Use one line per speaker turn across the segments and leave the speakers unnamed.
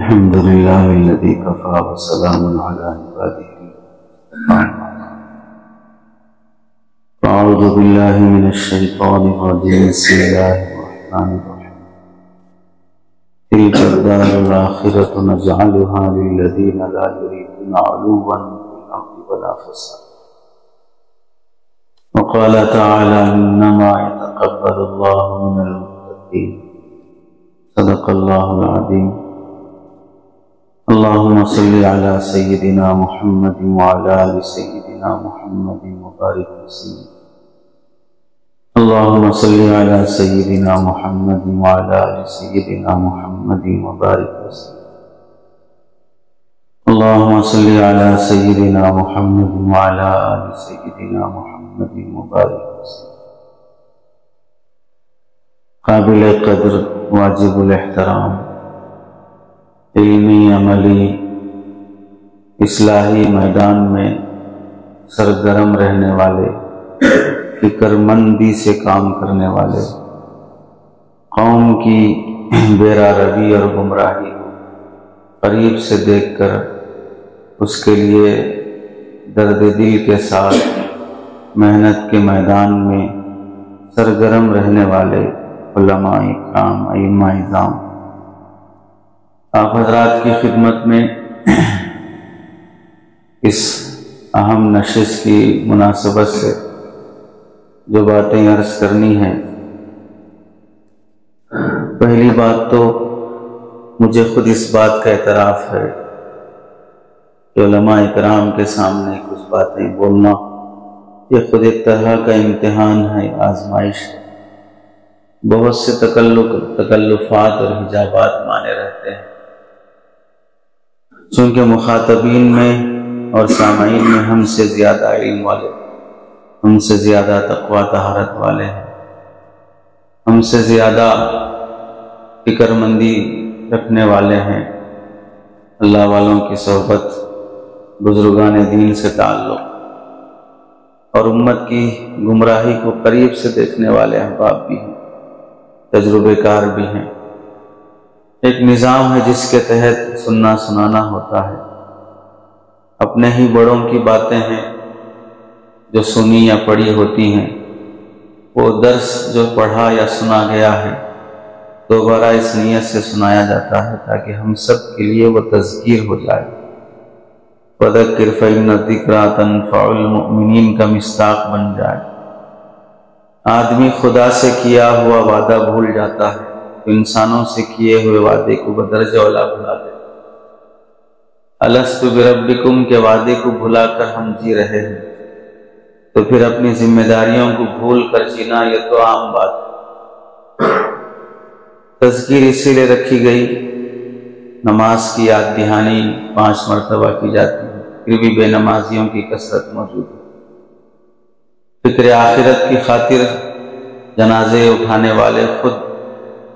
الحمد لله الذي كفى وسلام على عباده أعوذ بالله من الشيطان الرجيم بسم الله الرحمن الرحيم تلك الدار الآخرة نجعلها للذين لا يريدون علوا في الأرض ولا فسادا وقال تعالى إنما يتقبل الله من المتقين صدق الله العظيم اللهم صل على سيدنا محمد وعلى آل سيدنا محمد وبارك وسلم اللهم صل على سيدنا محمد وعلى آل سيدنا محمد وبارك وسلم اللهم صل على سيدنا محمد وعلى آل سيدنا محمد وبارك وسلم قابل قدر واجب الاحترام علمی عملی اصلاحی میدان میں سرگرم رہنے والے فکر مندی سے کام کرنے والے قوم کی بیرا روی اور گمراہی قریب سے دیکھ کر اس کے لیے درد دل کے ساتھ محنت کے میدان میں سرگرم رہنے والے علماء اکرام ائمہ اعظام آپ حضرات کی خدمت میں اس اہم نشست کی مناسبت سے جو باتیں عرض کرنی ہیں، پہلی بات تو مجھے خود اس بات کا اعتراف ہے کہ علماء اکرام کے سامنے کچھ باتیں بولنا یہ خود ایک طرح کا امتحان ہے، آزمائش ہے۔ بہت سے تکلفات اور حجابات مانے رہتے ہیں، چونکہ مخاطبین میں اور سامعین میں ہم سے زیادہ علم والے، ہم سے زیادہ تقوی طہارت والے ہیں، ہم سے زیادہ فکر مندی رکھنے والے ہیں، اللہ والوں کی صحبت، بزرگان دین سے تعلق اور امت کی گمراہی کو قریب سے دیکھنے والے احباب بھی ہیں، تجربے کار بھی ہیں۔ ایک نظام ہے جس کے تحت سننا سنانا ہوتا ہے، اپنے ہی بڑوں کی باتیں ہیں جو سنی یا پڑھی ہوتی ہیں، وہ درس جو پڑھا یا سنا گیا ہے دوبارہ اس نیت سے سنایا جاتا ہے تاکہ ہم سب کے لیے وہ تذکیر ہو جائے۔ فذکر فإن الذکریٰ تنفع المؤمنین کا مصداق بن جائے۔ آدمی خدا سے کیا ہوا وعدہ بھول جاتا ہے تو انسانوں سے کیے ہوئے وعدے کو بدرجہ اولا بھلا دے۔ الست بربکم کے وعدے کو بھلا کر ہم جی رہے ہیں تو پھر اپنی ذمہ داریوں کو بھول کر جینا یہ تو عام بات ہے۔ تذکیر اسی لیے رکھی گئی، نماز کی یاد دہانی 5 مرتبہ کی جاتی ہے، پھر بھی بے نمازیوں کی کثرت موجود ہے۔ فکر آخرت کی خاطر جنازے اٹھانے والے خود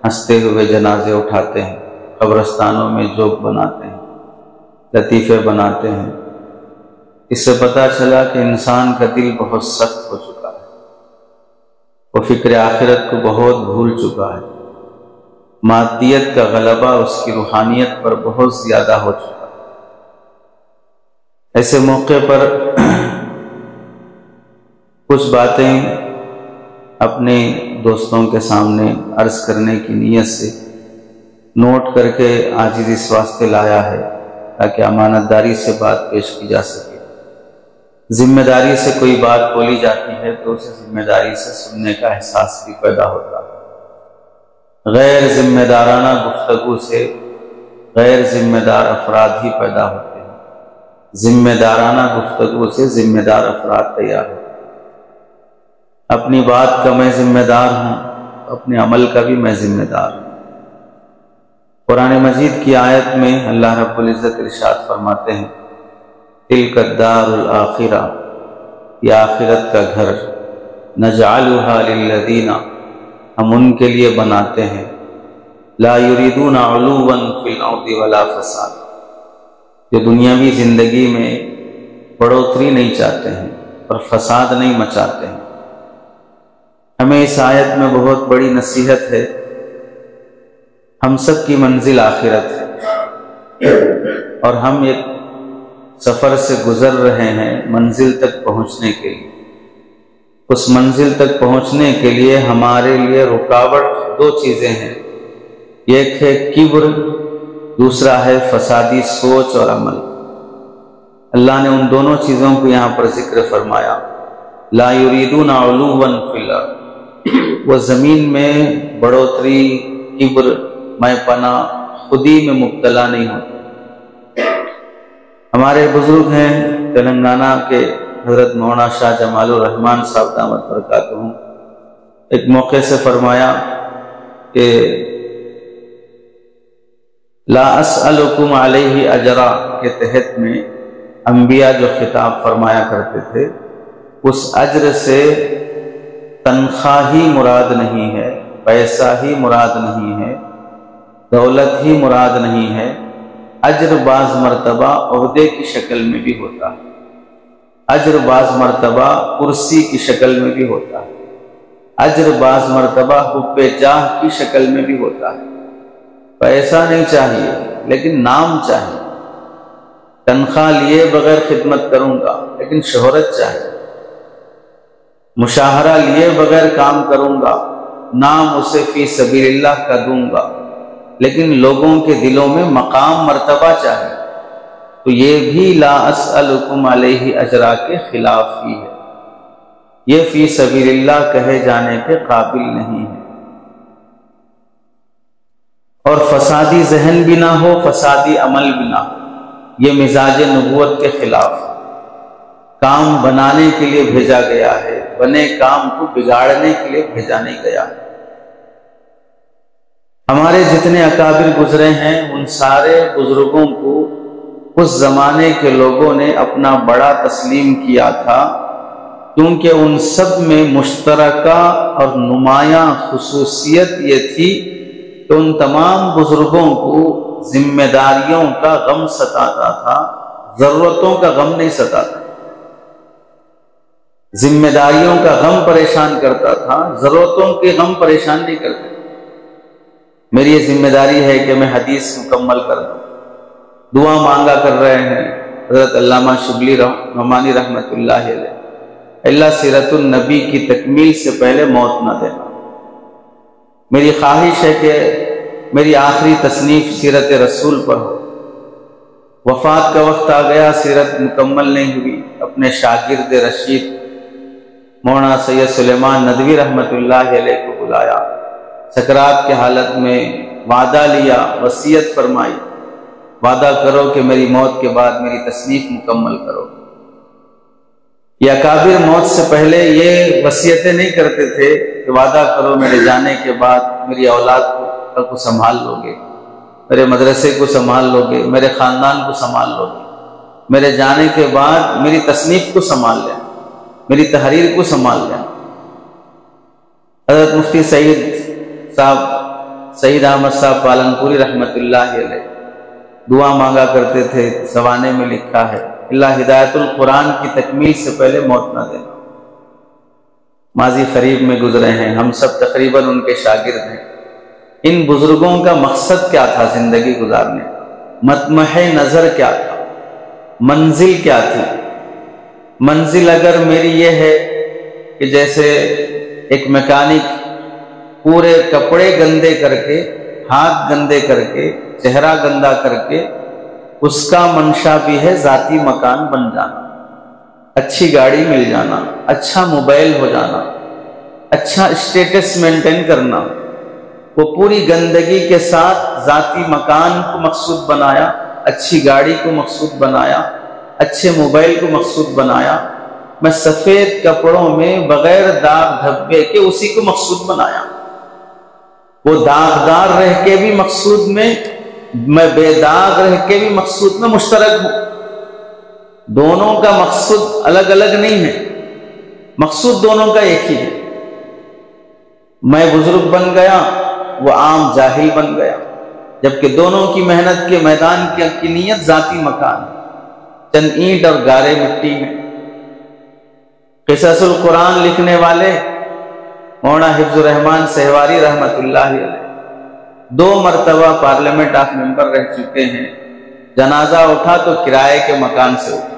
ہنستے ہوئے جنازے اٹھاتے ہیں، قبرستانوں میں جوک بناتے ہیں، لطیفے بناتے ہیں۔ اس سے پتہ چلا کہ انسان کا دل بہت سخت ہو چکا ہے، وہ فکر آخرت کو بہت بھول چکا ہے، مادیت کا غلبہ اس کی روحانیت پر بہت زیادہ ہو چکا ہے۔ ایسے موقع پر کچھ باتیں اپنے دوستوں کے سامنے عرض کرنے کی نیت سے نوٹ کر کے آج اس واسطے لایا ہے تاکہ امانت داری سے بات پیش کی جا سکے۔ ذمہ داری سے کوئی بات بولی جاتی ہے تو اسے ذمہ داری سے سننے کا احساس بھی پیدا ہوتا ہے۔ غیر ذمہ دارانہ گفتگو سے غیر ذمہ دار افراد ہی پیدا ہوتے ہیں، ذمہ دارانہ گفتگو سے ذمہ دار افراد تیار ہوتے ہیں۔ اپنی بات کا میں ذمہ دار ہوں، اپنے عمل کا بھی میں ذمہ دار ہوں۔ قرآن مجید کی آیت میں اللہ رب العزت ارشاد فرماتے ہیں تلک الدار الآخرہ، یہ آخرت کا گھر، نجعلها للذین، ہم ان کے لیے بناتے ہیں، لا یریدون علوا فی الارض ولا فساد، جو دنیاوی زندگی میں بڑھوتری نہیں چاہتے ہیں اور فساد نہیں مچاتے ہیں۔ ہمیں اس آیت میں بہت بڑی نصیحت ہے، ہم سب کی منزل آخرت ہے، اور ہم ایک سفر سے گزر رہے ہیں منزل تک پہنچنے کے لیے۔ اس منزل تک پہنچنے کے لیے ہمارے لیے رکاوٹ دو چیزیں ہیں، ایک ہے کبر، دوسرا ہے فسادی سوچ اور عمل۔ اللہ نے ان دونوں چیزوں کو یہاں پر ذکر فرمایا، لا یریدون علوا فی الارض، وہ زمین میں بڑھوتری، کبر، میں پنا، خودی میں مبتلا نہیں ہوتے۔ ہمارے بزرگ ہیں تلنگانہ کے حضرت مولانا شاہ جمال الرحمن صاحب دامت برکاتہم، ایک موقع سے فرمایا کہ لا اسألکم علیہ اجرا کے تحت میں انبیاء جو خطاب فرمایا کرتے تھے، اس اجر سے تنخواہ ہی مراد نہیں ہے، پیسہ ہی مراد نہیں ہے، دولت ہی مراد نہیں ہے۔ اجر بعض مرتبہ عہدے کی شکل میں بھی ہوتا ہے، اجر بعض مرتبہ کرسی کی شکل میں بھی ہوتا ہے، اجر بعض مرتبہ حب جاہ کی شکل میں بھی ہوتا ہے۔ پیسہ نہیں چاہیے لیکن نام چاہیے، تنخواہ لیے بغیر خدمت کروں گا لیکن شہرت چاہیے، مشاہرہ لیے بغیر کام کروں گا، نام اسے فی سبیل اللہ کا دوں گا، لیکن لوگوں کے دلوں میں مقام مرتبہ چاہیے، تو یہ بھی لا اسألکم علیہ اجرا کے خلاف ہی ہے، یہ فی سبیل اللہ کہے جانے کے قابل نہیں ہے۔ اور فسادی ذہن بھی نہ ہو، فسادی عمل بھی نہ ہو، یہ مزاج نبوت کے خلاف ہے۔ کام بنانے کے لیے بھیجا گیا ہے، بنے کام کو بگاڑنے کے لیے بھیجا نہیں گیا ہے۔ ہمارے جتنے اکابر گزرے ہیں ان سارے بزرگوں کو اس زمانے کے لوگوں نے اپنا بڑا تسلیم کیا تھا، کیونکہ ان سب میں مشترکہ اور نمایاں خصوصیت یہ تھی کہ ان تمام بزرگوں کو ذمہ داریوں کا غم ستاتا تھا، ضرورتوں کا غم نہیں ستاتا۔ ذمہ داریوں کا غم پریشان کرتا تھا، ضرورتوں کے غم پریشان نہیں کرتا۔ میری یہ ذمہ داری ہے کہ میں حدیث مکمل کر دوں، دعا مانگا کر رہے ہیں حضرت علامہ شبلی نعمانی رحمۃ اللہ علیہ، اللہ سیرت النبی کی تکمیل سے پہلے موت نہ دینا۔ میری خواہش ہے کہ میری آخری تصنیف سیرت رسول پر ہو۔ وفات کا وقت آ گیا، سیرت مکمل نہیں ہوئی، اپنے شاگرد رشید مولانا سید سلیمان ندوی رحمۃ اللہ علیہ کو بلایا، سکرات کے حالت میں وعدہ لیا، وصیت فرمائی، وعدہ کرو کہ میری موت کے بعد میری تصنیف مکمل کرو۔ یہ اکابر موت سے پہلے یہ وصیتیں نہیں کرتے تھے کہ وعدہ کرو میرے جانے کے بعد میری اولاد کو سنبھال لو گے، میرے مدرسے کو سنبھال لو گے، میرے خاندان کو سنبھال لو گے، میرے جانے کے بعد میری تصنیف کو سنبھال لیں، میری تحریر کو سنبھال لیں۔ حضرت مفتی سعید احمد صاحب پالنپوری رحمۃ اللہ علیہ دعا مانگا کرتے تھے، سوانے میں لکھا ہے، اللہ ہدایت القرآن کی تکمیل سے پہلے موت نہ دینا۔ ماضی قریب میں گزرے ہیں، ہم سب تقریباً ان کے شاگرد ہیں۔ ان بزرگوں کا مقصد کیا تھا زندگی گزارنے، مطمح نظر کیا تھا، منزل کیا تھی؟ منزل اگر میری یہ ہے کہ جیسے ایک میکینک پورے کپڑے گندے کر کے، ہاتھ گندے کر کے، چہرہ گندا کر کے، اس کا منشا بھی ہے ذاتی مکان بن جانا، اچھی گاڑی مل جانا، اچھا موبائل ہو جانا، اچھا اسٹیٹس مینٹین کرنا۔ وہ پوری گندگی کے ساتھ ذاتی مکان کو مقصود بنایا، اچھی گاڑی کو مقصود بنایا، اچھے موبائل کو مقصود بنایا، میں سفید کپڑوں میں بغیر داغ دھبے کے اسی کو مقصود بنایا۔ وہ داغدار رہ کے بھی مقصود میں بے داغ رہ کے بھی مقصود میں مشترک ہوں۔ دونوں کا مقصود الگ الگ نہیں ہے، مقصود دونوں کا ایک ہی ہے۔ میں بزرگ بن گیا، وہ عام جاہل بن گیا، جبکہ دونوں کی محنت کے میدان کی نیت ذاتی مکان، چند اینٹ اور گارے مٹی میں۔ قصص القرآن لکھنے والے مولانا حفظ الرحمان سہواری رحمۃ اللہ علیہ 2 مرتبہ پارلیمنٹ آف ممبر رہ چکے ہیں، جنازہ اٹھا تو کرائے کے مکان سے اٹھا۔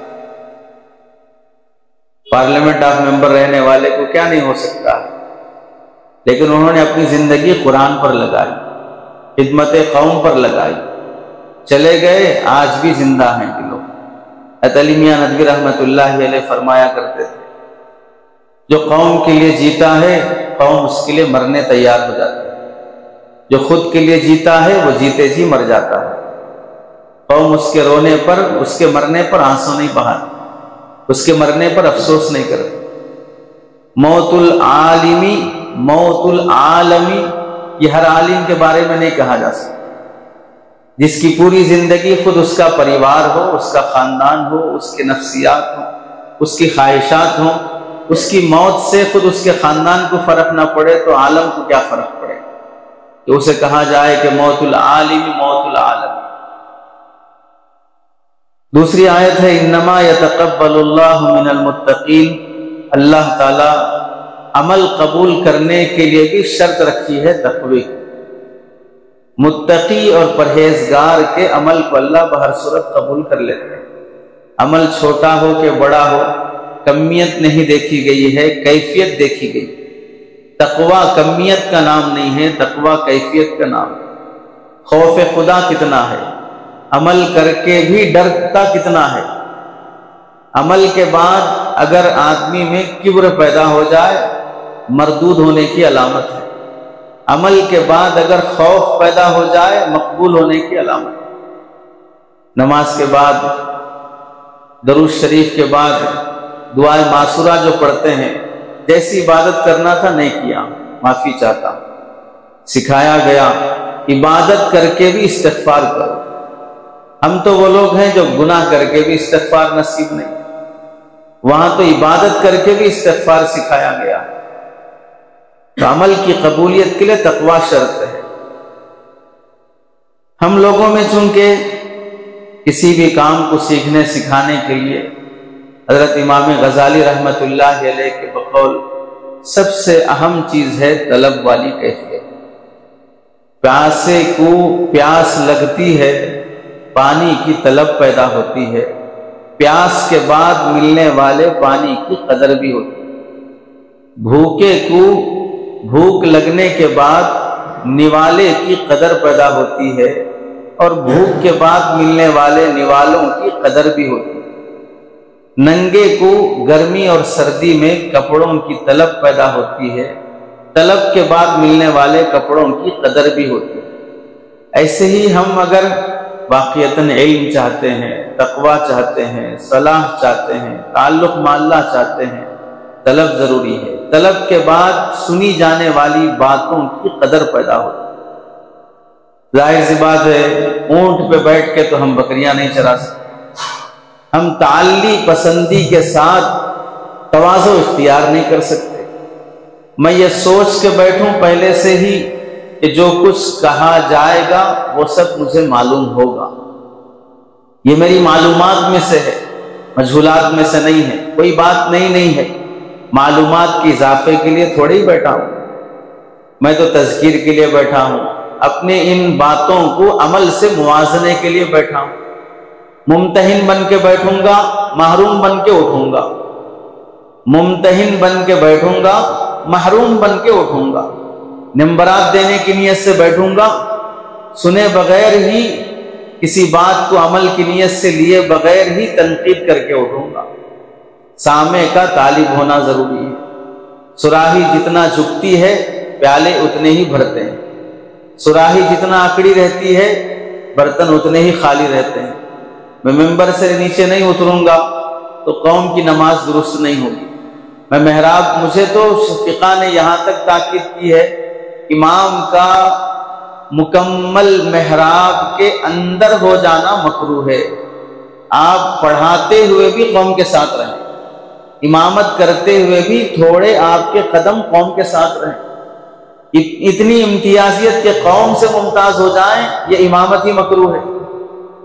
پارلیمنٹ آف ممبر رہنے والے کو کیا نہیں ہو سکتا ہے، لیکن انہوں نے اپنی زندگی قرآن پر لگائی، خدمت قوم پر لگائی، چلے گئے، آج بھی زندہ ہیں کہ لوگ۔ حضرت علی میاں ندوی رحمۃ اللہ علیہ فرمایا کرتے تھے، جو قوم کے لیے جیتا ہے قوم اس کے لیے مرنے تیار ہو جاتی ہے، جو خود کے لیے جیتا ہے وہ جیتے جی مر جاتا ہے۔ قوم اس کے رونے پر، اس کے مرنے پر آنسو نہیں بہاتی، اس کے مرنے پر افسوس نہیں کرتی۔ موت العالمی، موت العالمی، یہ ہر عالم کے بارے میں نہیں کہا جا سکتا۔ جس کی پوری زندگی خود اس کا پریوار ہو، اس کا خاندان ہو، اس کے نفسیات ہوں، اس کی خواہشات ہوں، اس کی موت سے خود اس کے خاندان کو فرق نہ پڑے تو عالم کو کیا فرق پڑے کہ اسے کہا جائے کہ موت العالم، موت العالم۔ دوسری آیت ہے انما یتقبل اللہ من المتقین، اللہ تعالی عمل قبول کرنے کے لیے بھی شرط رکھی ہے تقوی کی۔ متقی اور پرہیزگار کے عمل کو اللہ بہر صورت قبول کر لیتے ہیں۔ عمل چھوٹا ہو کہ بڑا ہو، کمیت نہیں دیکھی گئی ہے، کیفیت دیکھی گئی۔ تقوی کمیت کا نام نہیں ہے، تقوی کیفیت کا نام ہے۔ خوف خدا کتنا ہے، عمل کر کے بھی ڈرتا کتنا ہے۔ عمل کے بعد اگر آدمی میں کبر پیدا ہو جائے مردود ہونے کی علامت ہے، عمل کے بعد اگر خوف پیدا ہو جائے مقبول ہونے کی علامت ہے۔ نماز کے بعد، درود شریف کے بعد دعائے معصورہ جو پڑھتے ہیں، جیسی عبادت کرنا تھا نہیں کیا، معافی چاہتا، سکھایا گیا عبادت کر کے بھی استغفار کرو۔ ہم تو وہ لوگ ہیں جو گناہ کر کے بھی استغفار نصیب نہیں، وہاں تو عبادت کر کے بھی استغفار سکھایا گیا۔ تو عمل کی قبولیت کے لیے تقوی شرط ہے۔ ہم لوگوں میں چونکہ کسی بھی کام کو سیکھنے سکھانے کے لیے حضرت امام غزالی رحمۃ اللہ علیہ کے بقول سب سے اہم چیز ہے طلب والی کیفیت۔ پیاسے کو پیاس لگتی ہے، پانی کی طلب پیدا ہوتی ہے، پیاس کے بعد ملنے والے پانی کی قدر بھی ہوتی ہے۔ بھوکے کو بھوک لگنے کے بعد نوالے کی قدر پیدا ہوتی ہے، اور بھوک کے بعد ملنے والے نوالوں کی قدر بھی ہوتی ہے۔ ننگے کو گرمی اور سردی میں کپڑوں کی طلب پیدا ہوتی ہے، طلب کے بعد ملنے والے کپڑوں کی قدر بھی ہوتی ہے۔ ایسے ہی ہم اگر واقعتاً علم چاہتے ہیں، تقوی چاہتے ہیں، صلاح چاہتے ہیں، تعلق مع اللہ چاہتے ہیں، طلب ضروری ہے۔ طلب کے بعد سنی جانے والی باتوں کی قدر پیدا ہوتی ہے۔ ظاہر سی بات ہے، اونٹ پہ بیٹھ کے تو ہم بکریاں نہیں چرا سکتے۔ ہم تعلی پسندی کے ساتھ تواضع اختیار نہیں کر سکتے۔ میں یہ سوچ کے بیٹھوں پہلے سے ہی کہ جو کچھ کہا جائے گا وہ سب مجھے معلوم ہوگا، یہ میری معلومات میں سے ہے، مجہولات میں سے نہیں ہے۔ کوئی بات نہیں ہے، معلومات کے اضافے کے لیے تھوڑی ہی بیٹھا ہوں، میں تو تذکیر کے لیے بیٹھا ہوں، اپنے ان باتوں کو عمل سے موازنے کے لیے بیٹھا ہوں۔ ممتحن بن کے بیٹھوں گا، محروم بن کے اٹھوں گا، ممتحن بن کے بیٹھوں گا، محروم بن کے اٹھوں گا۔ نمبرات دینے کی نیت سے بیٹھوں گا، سنے بغیر ہی کسی بات کو عمل کی نیت سے لیے بغیر ہی تنقید کر کے اٹھوں گا۔ سامع کا طالب ہونا ضروری ہے۔ سراہی جتنا جھکتی ہے پیالے اتنے ہی بھرتے ہیں، سراہی جتنا آکڑی رہتی ہے برتن اتنے ہی خالی رہتے ہیں۔ میں ممبر سے نیچے نہیں اتروں گا تو قوم کی نماز درست نہیں ہوگی۔ میں محراب، مجھے تو فقہ نے یہاں تک تاکید کی ہے، امام کا مکمل محراب کے اندر ہو جانا مکروہ ہے۔ آپ پڑھاتے ہوئے بھی قوم کے ساتھ رہیں، امامت کرتے ہوئے بھی تھوڑے آپ کے قدم قوم کے ساتھ رہیں۔ اتنی امتیازیت کے قوم سے ممتاز ہو جائیں، یہ امامت ہی مکروہ ہے۔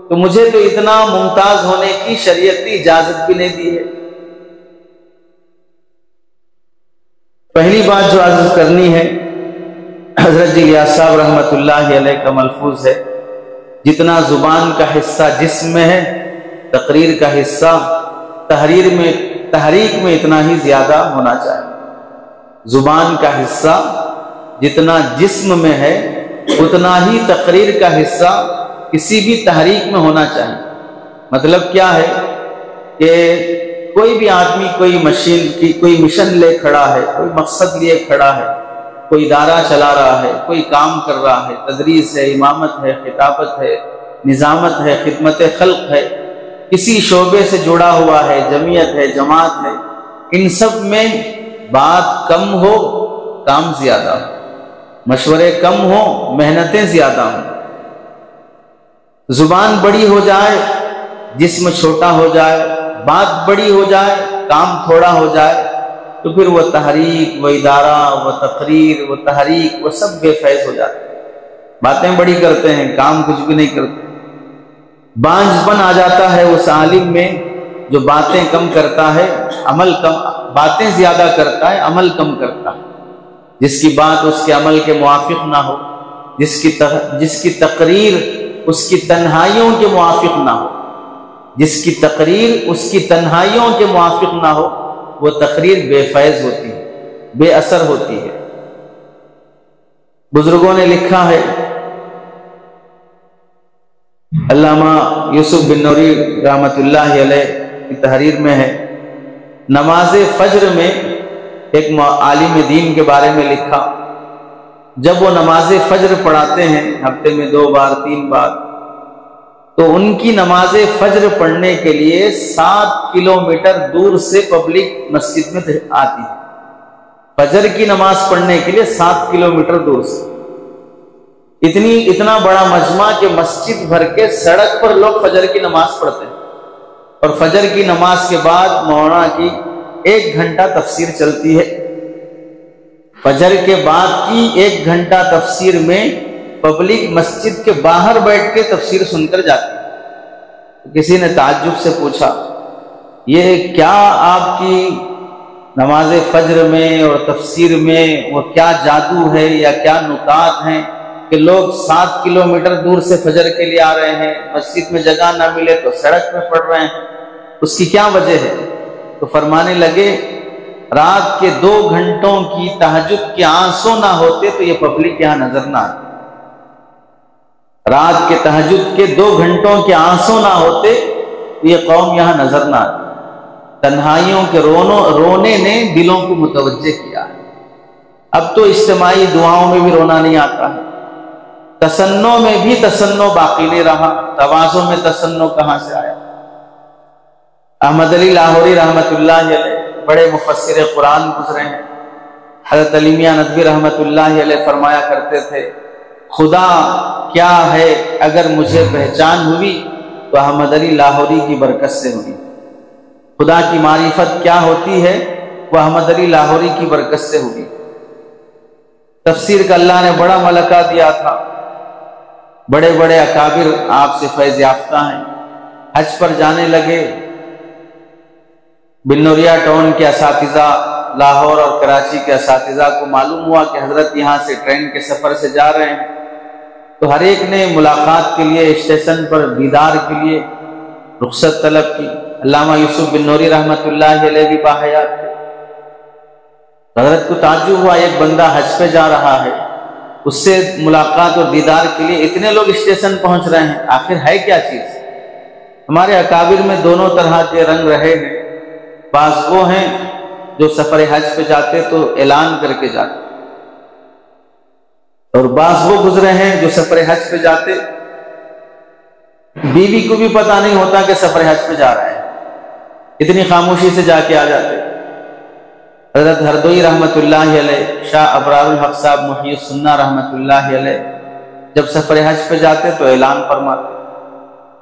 تو مجھے تو اتنا ممتاز ہونے کی شریعت کی اجازت بھی نہیں دی ہے۔ پہلی بات جو عرض کرنی ہے، حضرت جی الیاس صاحب رحمۃ اللہ علیہ کا ملفوظ ہے، جتنا زبان کا حصہ جسم میں ہے، تقریر کا حصہ تحریک میں اتنا ہی زیادہ ہونا چاہیے۔ زبان کا حصہ جتنا جسم میں ہے اتنا ہی تقریر کا حصہ کسی بھی تحریک میں ہونا چاہیے۔ مطلب کیا ہے کہ کوئی بھی آدمی کوئی مشن لے کھڑا ہے، کوئی مقصد لیے کھڑا ہے، کوئی ادارہ چلا رہا ہے، کوئی کام کر رہا ہے، تدریس ہے، امامت ہے، خطابت ہے، نظامت ہے، خدمت خلق ہے، کسی شعبے سے جڑا ہوا ہے، جمعیت ہے، جماعت ہے، ان سب میں بات کم ہو کام زیادہ ہو، مشورے کم ہو محنتیں زیادہ ہوں۔ زبان بڑی ہو جائے جسم چھوٹا ہو جائے، بات بڑی ہو جائے کام تھوڑا ہو جائے، تو پھر وہ تحریک، وہ ادارہ، وہ تقریر، وہ تحریک، وہ سب بے فیض ہو جاتے ہیں۔ باتیں بڑی کرتے ہیں، کام کچھ بھی نہیں کرتے۔ بانجھ پن آ جاتا ہے اس عالم میں جو باتیں کم کرتا ہے، باتیں زیادہ کرتا ہے، عمل کم کرتا ہے۔ جس کی بات اس کے عمل کے موافق نہ ہو، جس کی تقریر اس کی تنہائیوں کے موافق نہ ہو، جس کی تقریر اس کی تنہائیوں کے موافق نہ ہو، وہ تقریر بے فیض ہوتی ہے، بے اثر ہوتی ہے۔ بزرگوں نے لکھا ہے، علامہ یوسف بن نوری رحمۃ اللہ علیہ کی تحریر میں ہے، نماز فجر میں ایک عالم دین کے بارے میں لکھا، جب وہ نماز فجر پڑھاتے ہیں ہفتے میں 2 بار 3 بار، تو ان کی نماز فجر پڑھنے کے لیے 7 کلومیٹر دور سے پبلک مسجد میں آتی ہے۔ فجر کی نماز پڑھنے کے لیے 7 کلومیٹر دور سے، اتنا بڑا مجمع کہ مسجد بھر کے سڑک پر لوگ فجر کی نماز پڑھتے ہیں، اور فجر کی نماز کے بعد مولانا کی 1 گھنٹہ تفسیر چلتی ہے۔ فجر کے بعد کی 1 گھنٹہ تفسیر میں پبلک مسجد کے باہر بیٹھ کے تفسیر سن کر جاتی ہے۔ کسی نے تعجب سے پوچھا، یہ کیا آپ کی نماز فجر میں اور تفسیر میں وہ کیا جادو ہے یا کیا نکات ہیں کہ لوگ 7 کلومیٹر دور سے فجر کے لیے آ رہے ہیں، مسجد میں جگہ نہ ملے تو سڑک میں پڑھ رہے ہیں، اس کی کیا وجہ ہے؟ تو فرمانے لگے، رات کے 2 گھنٹوں کی تہجد کے آنسو نہ ہوتے تو یہ پبلک یہاں نظر نہ آتی۔ رات کے تہجد کے 2 گھنٹوں کے آنسو نہ ہوتے تو یہ قوم یہاں نظر نہ آتی۔ تنہائیوں کے رونے نے دلوں کو متوجہ کیا۔ اب تو اجتماعی دعاؤں میں بھی رونا نہیں آتا ہے، تسنو میں بھی تسنو باقی نہیں رہا، توازوں میں تسنو کہاں سے آیا؟ احمد علی لاہوری رحمۃ اللہ علیہ بڑے مفسر قرآن گزرے ہیں۔ حضرت علی میاں ندوی رحمۃ اللہ علیہ فرمایا کرتے تھے، خدا کیا ہے اگر مجھے پہچان ہوئی تو احمد علی لاہوری کی برکت سے ہوئی۔ خدا کی معرفت کیا ہوتی ہے؟ وہ احمد علی لاہوری کی برکت سے ہوئی۔ تفسیر کا اللہ نے بڑا ملکہ دیا تھا، بڑے بڑے اکابر آپ سے فیض یافتہ ہیں۔ حج پر جانے لگے، بنوریا ٹاؤن کے اساتذہ، لاہور اور کراچی کے اساتذہ کو معلوم ہوا کہ حضرت یہاں سے ٹرین کے سفر سے جا رہے ہیں، تو ہر ایک نے ملاقات کے لیے اسٹیشن پر دیدار کے لیے رخصت طلب کی۔ علامہ یوسف بن نوری رحمۃ اللہ علیہ بھی باحیات تھے۔ حضرت کو تعجب ہوا، ایک بندہ حج پہ جا رہا ہے، اس سے ملاقات اور دیدار کے لیے اتنے لوگ اسٹیشن پہنچ رہے ہیں، آخر ہے کیا چیز؟ ہمارے اکابر میں دونوں طرح کے رنگ رہے ہیں۔ بعض وہ ہیں جو سفر حج پہ جاتے تو اعلان کر کے جاتے، اور بعض وہ گزرے ہیں جو سفر حج پہ جاتے بیوی کو بھی پتہ نہیں ہوتا کہ سفر حج پہ جا رہے ہیں، اتنی خاموشی سے جا کے آ جاتے۔ حضرت ہردوئی رحمۃ اللہ علیہ، شاہ ابرار الحق صاحب محی السنہ رحمۃ اللہ علیہ جب سفر حج پہ جاتے تو اعلان فرماتے،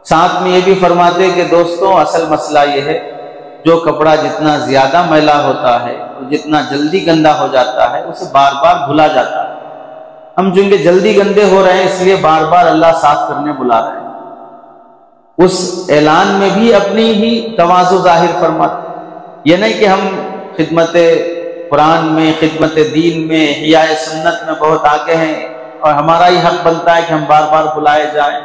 ساتھ میں یہ بھی فرماتے کہ دوستوں اصل مسئلہ یہ ہے، جو کپڑا جتنا زیادہ میلا ہوتا ہے اور جتنا جلدی گندا ہو جاتا ہے اسے بار بار دھلا جاتا ہے، ہم چونکہ جلدی گندے ہو رہے ہیں اس لیے بار بار اللہ صاف کرنے بلا رہے ہیں۔ اس اعلان میں بھی اپنی ہی تواضع ظاہر فرماتے، یہ نہیں کہ ہم خدمت قرآن میں، خدمت دین میں، احیاء سنت میں بہت آگے ہیں اور ہمارا ہی حق بنتا ہے کہ ہم بار بار بلائے جائیں،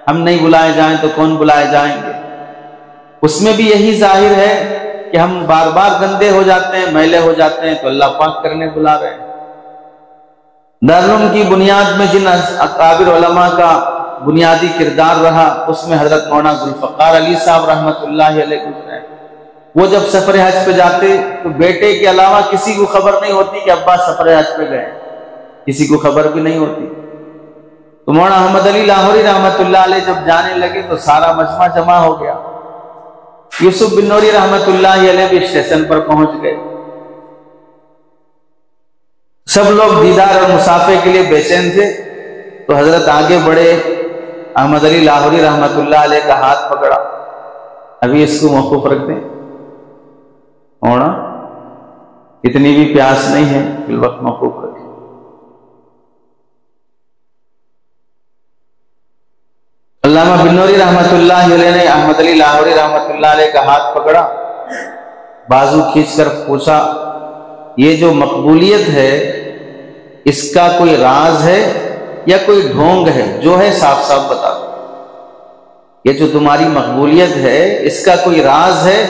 ہم نہیں بلائے جائیں تو کون بلائے جائیں گے؟ اس میں بھی یہی ظاہر ہے کہ ہم بار بار گندے ہو جاتے ہیں، میلے ہو جاتے ہیں، تو اللہ پاک کرنے بلا رہے ہیں۔ دارالعلوم کی بنیاد میں جن اکابر علماء کا بنیادی کردار رہا، اس میں حضرت مولانا ذوالفقار علی صاحب رحمۃ اللہ علیہ گزرے۔ وہ جب سفر حج پہ جاتے تو بیٹے کے علاوہ کسی کو خبر نہیں ہوتی کہ ابا سفر حج پہ گئے، کسی کو خبر بھی نہیں ہوتی۔ تو مولانا احمد علی لاہوری رحمۃ اللہ علیہ جب جانے لگے تو سارا مجمع جمع ہو گیا۔ یوسف بن نوری رحمۃ اللہ علیہ بھی اسٹیشن پر پہنچ گئے۔ سب لوگ دیدار اور مصافحے کے لیے بے چین تھے، تو حضرت آگے بڑھے، احمد علی لاہوری رحمۃ اللہ علیہ کا ہاتھ پکڑا، ابھی اس کو موقوف رکھ دیں، ہونا اتنی بھی پیاس نہیں ہے، فی الوقت موقوف رکھیں۔ علامہ بن نوری رحمۃ اللہ علیہ نے احمد علی لاہوری رحمۃ اللہ علیہ کا ہاتھ پکڑا، بازو کھینچ کر پوچھا، یہ جو مقبولیت ہے اس کا کوئی راز ہے یا کوئی ڈھونگ ہے؟ جو ہے صاف صاف بتا دو، یہ جو تمہاری مقبولیت ہے اس کا کوئی راز ہے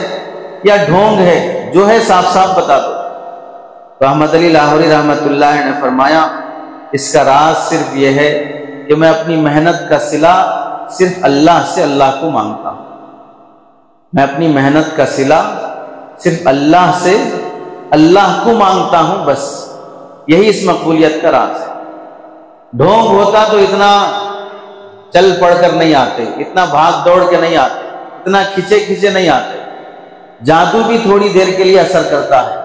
یا ڈھونگ ہے؟ جو ہے صاف صاف بتا دو۔ تو احمد علی لاہوری رحمۃ اللہ نے فرمایا، اس کا راز صرف یہ ہے کہ میں اپنی محنت کا صلہ صرف اللہ سے اللہ کو مانگتا ہوں، میں اپنی محنت کا صلہ صرف اللہ سے اللہ کو مانگتا ہوں، بس یہی اس مقبولیت کا راز ہے۔ ڈھونگ ہوتا تو اتنا چل پڑ کر نہیں آتے، اتنا بھاگ دوڑ کے نہیں آتے، اتنا کھچے کھچے نہیں آتے۔ جادو بھی تھوڑی دیر کے لیے اثر کرتا ہے،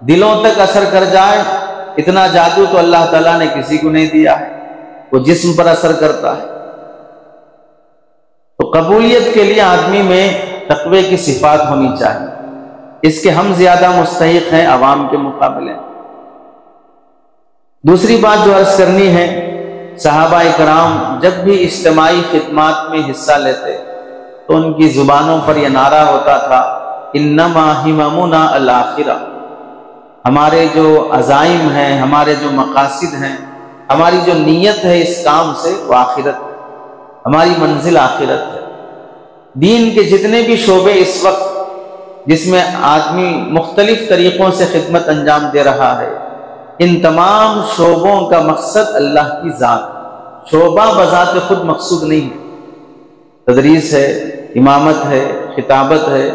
دلوں تک اثر کر جائے اتنا جادو تو اللہ تعالیٰ نے کسی کو نہیں دیا ہے، وہ جسم پر اثر کرتا ہے۔ تو قبولیت کے لیے آدمی میں تقوی کی صفات ہونی چاہیے، اس کے ہم زیادہ مستحق ہیں عوام کے مقابلے۔ دوسری بات جو عرض کرنی ہے، صحابہ کرام جب بھی اجتماعی خدمات میں حصہ لیتے تو ان کی زبانوں پر یہ نعرہ ہوتا تھا، انما ہممنا الآخرہ، ہمارے جو عزائم ہیں، ہمارے جو مقاصد ہیں، ہماری جو نیت ہے اس کام سے وہ آخرت ہے، ہماری منزل آخرت ہے۔ دین کے جتنے بھی شعبے اس وقت جس میں آدمی مختلف طریقوں سے خدمت انجام دے رہا ہے، ان تمام شعبوں کا مقصد اللہ کی ذات، شعبہ بذات خود مقصود نہیں ہے۔ تدریس ہے، امامت ہے، خطابت ہے،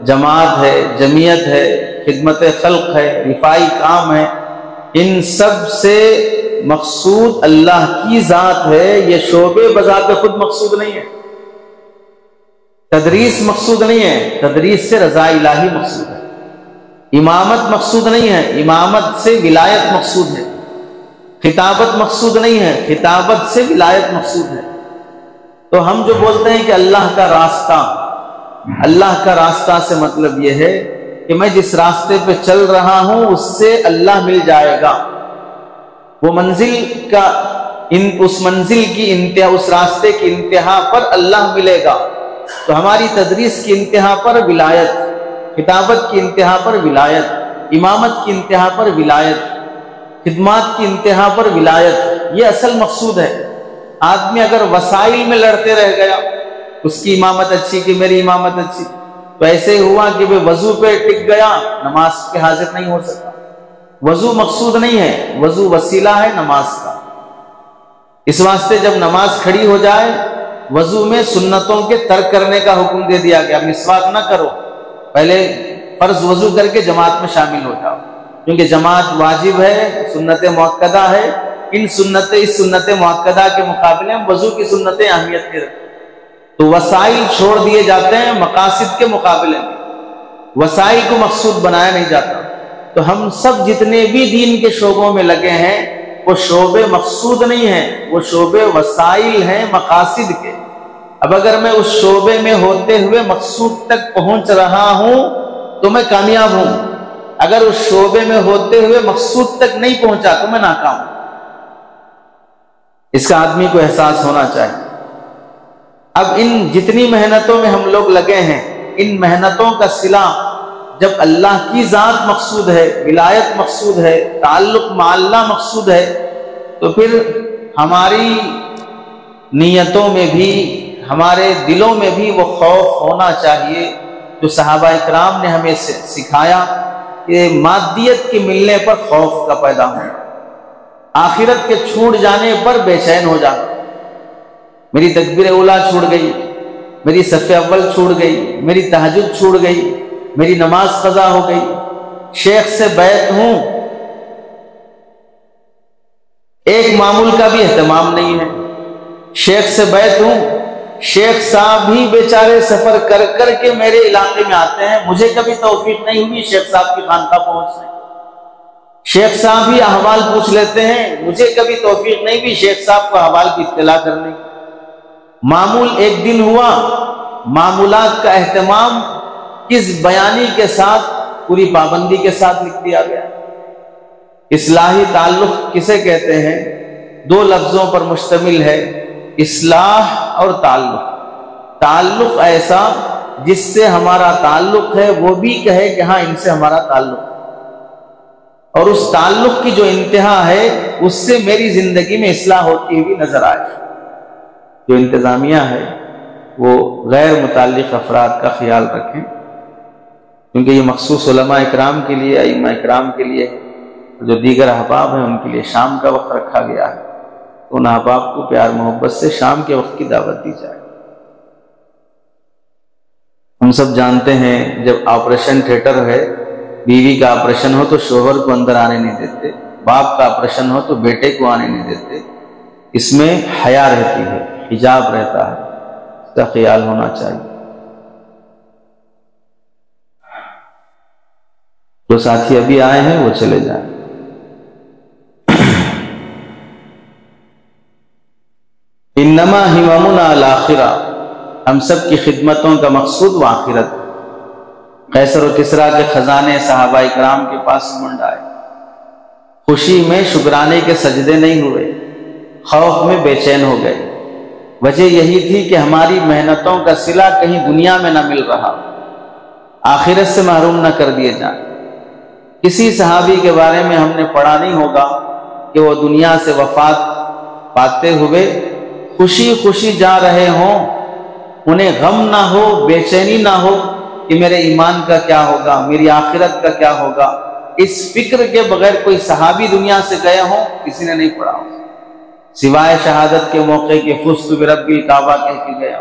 جماعت ہے، جمعیت ہے، خدمت خلق ہے، رفاعی کام ہے، ان سب سے مقصود اللہ کی ذات ہے، یہ شعبے بذات خود مقصود نہیں ہے۔ تدریس مقصود نہیں ہے، تدریس سے رضا الہی مقصود ہے۔ امامت مقصود نہیں ہے، امامت سے ولایت مقصود ہے۔ خطابت مقصود نہیں ہے، خطابت سے ولایت مقصود ہے۔ تو ہم جو بولتے ہیں کہ اللہ کا راستہ، اللہ کا راستہ سے مطلب یہ ہے کہ میں جس راستے پہ چل رہا ہوں اس سے اللہ مل جائے گا، وہ منزل کا اس منزل کی انتہا، اس راستے کی انتہا پر اللہ ملے گا۔ تو ہماری تدریس کی انتہا پر ولایت، خطابت کی انتہا پر ولایت، امامت کی انتہا پر ولایت، خدمات کی انتہا پر ولایت، یہ اصل مقصود ہے۔ آدمی اگر وسائل میں لڑتے رہ گیا، اس کی امامت اچھی کہ میری امامت اچھی، تو ایسے ہوا کہ وہ وضو پہ ٹک گیا، نماز پہ حاضر نہیں ہو سکا۔ وضو مقصود نہیں ہے، وضو وسیلہ ہے نماز کا۔ اس واسطے جب نماز کھڑی ہو جائے، وضو میں سنتوں کے ترک کرنے کا حکم دے دیا گیا، مسواک نہ کرو، پہلے فرض وضو کر کے جماعت میں شامل ہو جاؤ، کیونکہ جماعت واجب ہے، سنت مؤکدہ ہے۔ اس سنت مؤکدہ کے مقابلے میں وضو کی سنتیں اہمیت نہیں رکھتی، تو وسائل چھوڑ دیے جاتے ہیں مقاصد کے مقابلے میں، وسائل کو مقصود بنایا نہیں جاتا۔ تو ہم سب جتنے بھی دین کے شعبوں میں لگے ہیں وہ شعبے مقصود نہیں ہیں، وہ شعبے وسائل ہیں مقاصد کے۔ اب اگر میں اس شعبے میں ہوتے ہوئے مقصود تک پہنچ رہا ہوں تو میں کامیاب ہوں، اگر اس شعبے میں ہوتے ہوئے مقصود تک نہیں پہنچا تو میں ناکام ہوں۔ اس کا آدمی کو احساس ہونا چاہیے۔ اب ان جتنی محنتوں میں ہم لوگ لگے ہیں، ان محنتوں کا صلہ جب اللہ کی ذات مقصود ہے، ولایت مقصود ہے، تعلق مع اللہ مقصود ہے، تو پھر ہماری نیتوں میں بھی ہمارے دلوں میں بھی وہ خوف ہونا چاہیے جو صحابہ اکرام نے ہمیں سکھایا کہ مادیت کے ملنے پر خوف کا پیدا ہونا، آخرت کے چھوٹ جانے پر بے چین ہو جانا۔ میری تکبیر اولیٰ چھوٹ گئی، میری صف اول چھوٹ گئی، میری تہجد چھوٹ گئی، میری نماز قضا ہو گئی، شیخ سے بیعت ہوں، ایک معمول کا بھی اہتمام نہیں ہے، شیخ سے بیعت ہوں، شیخ صاحب ہی بیچارے سفر کر کر کے میرے علاقے میں آتے ہیں، مجھے کبھی توفیق نہیں ہوئی شیخ صاحب کی خانقاہ پہنچنے، شیخ صاحب ہی احوال پوچھ لیتے ہیں، مجھے کبھی توفیق نہیں ہوئی شیخ صاحب کو احوال کی اطلاع کرنے۔ معمول ایک دن ہوا، معمولات کا اہتمام کس بیانی کے ساتھ، پوری پابندی کے ساتھ لکھ دیا گیا۔ اصلاحی تعلق کسے کہتے ہیں؟ دو لفظوں پر مشتمل ہے، اصلاح اور تعلق۔ تعلق ایسا جس سے ہمارا تعلق ہے وہ بھی کہے کہ ہاں ان سے ہمارا تعلق ہے، اور اس تعلق کی جو انتہا ہے اس سے میری زندگی میں اصلاح ہوتی ہوئی نظر آئے۔ جو انتظامیہ ہے وہ غیر متعلق افراد کا خیال رکھیں، کیونکہ یہ مخصوص علماء اکرام کے لیے، ائمہ اکرام کے لیے، جو دیگر احباب ہیں ان کے لیے شام کا وقت رکھا گیا ہے، تو ان احباب کو پیار محبت سے شام کے وقت کی دعوت دی جائے۔ ہم سب جانتے ہیں جب آپریشن تھیٹر ہے، بیوی کا آپریشن ہو تو شوہر کو اندر آنے نہیں دیتے، باپ کا آپریشن ہو تو بیٹے کو آنے نہیں دیتے، اس میں حیا رہتی ہے، حجاب رہتا ہے، اس کا خیال ہونا چاہیے۔ جو ساتھی ابھی آئے ہیں وہ چلے جائیں۔ انما ہممنا الآخرہ، ہم سب کی خدمتوں کا مقصود وہ آخرت ہے۔ قیصر و کسریٰ کے خزانے صحابہ اکرام کے پاس منڈائے، خوشی میں شکرانے کے سجدے نہیں ہوئے، خوف میں بے چین ہو گئے۔ وجہ یہی تھی کہ ہماری محنتوں کا صلہ کہیں دنیا میں نہ مل رہا، آخرت سے محروم نہ کر دیے جائیں۔ کسی صحابی کے بارے میں ہم نے پڑھا نہیں ہوگا کہ وہ دنیا سے وفات پاتے ہوئے خوشی خوشی جا رہے ہوں، انہیں غم نہ ہو، بے چینی نہ ہو کہ میرے ایمان کا کیا ہوگا، میری آخرت کا کیا ہوگا، اس فکر کے بغیر کوئی صحابی دنیا سے گئے ہوں کسی نے نہیں پڑھا ہو، سوائے شہادت کے موقع کے فزت برب الکعبہ کہہ کے گیا۔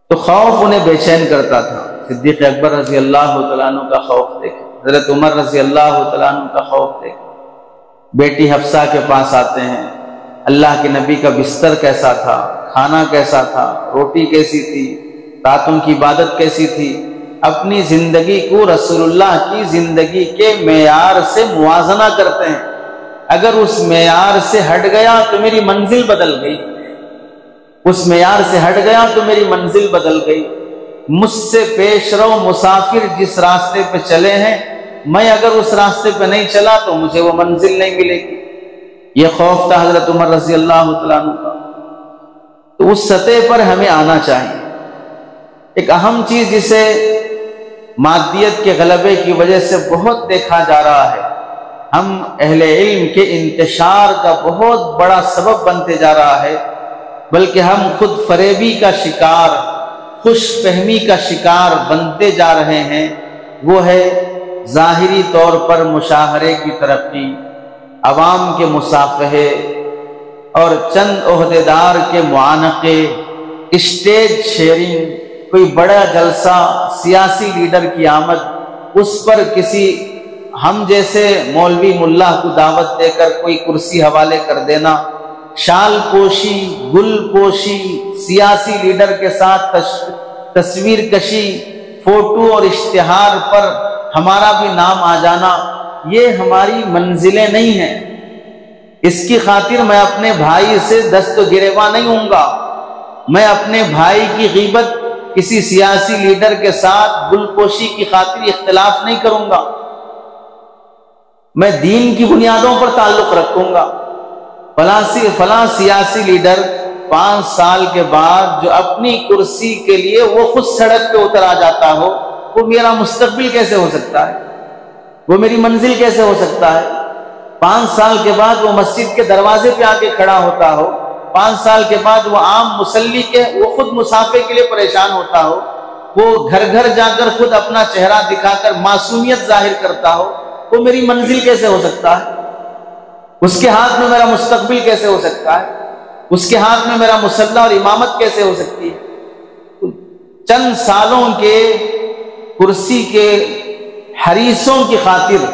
تو خوف انہیں بے چین کرتا تھا۔ صدیق اکبر رضی اللہ تعالیٰ عنہ کا خوف دیکھیں، حضرت عمر رضی اللہ تعالیٰ عنہ کا خوف دیکھیں۔ بیٹی حفصہ کے پاس آتے ہیں، اللہ کے نبی کا بستر کیسا تھا، کھانا کیسا تھا، روٹی کیسی تھی، راتوں کی عبادت کیسی تھی، اپنی زندگی کو رسول اللہ کی زندگی کے معیار سے موازنہ کرتے ہیں۔ اگر اس معیار سے ہٹ گیا تو میری منزل بدل گئی، اس معیار سے ہٹ گیا تو میری منزل بدل گئی۔ مجھ سے پیش رو مسافر جس راستے پہ چلے ہیں، میں اگر اس راستے پہ نہیں چلا تو مجھے وہ منزل نہیں ملے گی۔ یہ خوف تھا حضرت عمر رضی اللہ تعالیٰ عنہ کا۔ تو اس سطح پر ہمیں آنا چاہیے۔ ایک اہم چیز جسے مادیت کے غلبے کی وجہ سے بہت دیکھا جا رہا ہے، ہم اہل علم کے انتشار کا بہت بڑا سبب بنتے جا رہا ہے، بلکہ ہم خود فریبی کا شکار، خوش فہمی کا شکار بنتے جا رہے ہیں۔ وہ ہے ظاہری طور پر مشاہرے کی ترقی، عوام کے مصافحے اور چند عہدیدار کے معانقے، اسٹیج شیئرنگ، کوئی بڑا جلسہ، سیاسی لیڈر کی آمد، اس پر کسی ہم جیسے مولوی ملا کو دعوت دے کر کوئی کرسی حوالے کر دینا، شال پوشی، گل پوشی، سیاسی لیڈر کے ساتھ تصویر کشی، فوٹو اور اشتہار پر ہمارا بھی نام آ جانا، یہ ہماری منزلیں نہیں ہیں۔ اس کی خاطر میں اپنے بھائی سے دست گریباں نہیں ہوں گا، میں اپنے بھائی کی غیبت کسی سیاسی لیڈر کے ساتھ گل پوشی کی خاطر اختلاف نہیں کروں گا، میں دین کی بنیادوں پر تعلق رکھوں گا۔ فلاں سیاسی لیڈر 5 سال کے بعد جو اپنی کرسی کے لیے وہ خود سڑک پہ اتر آ جاتا ہو، وہ میرا مستقبل کیسے ہو سکتا ہے، وہ میری منزل کیسے ہو سکتا ہے؟ 5 سال کے بعد وہ مسجد کے دروازے پہ آ کے کھڑا ہوتا ہو، 5 سال کے بعد وہ عام مصلی کے وہ خود مسافے کے لیے پریشان ہوتا ہو، وہ گھر گھر جا کر خود اپنا چہرہ دکھا کر معصومیت ظاہر کرتا ہو، وہ میری منزل کیسے ہو سکتا ہے؟ اس کے ہاتھ میں میرا مستقبل کیسے ہو سکتا ہے؟ اس کے ہاتھ میں میرا مصلی اور امامت کیسے ہو سکتی ہے؟ چند سالوں کے کرسی کے حریصوں کی خاطر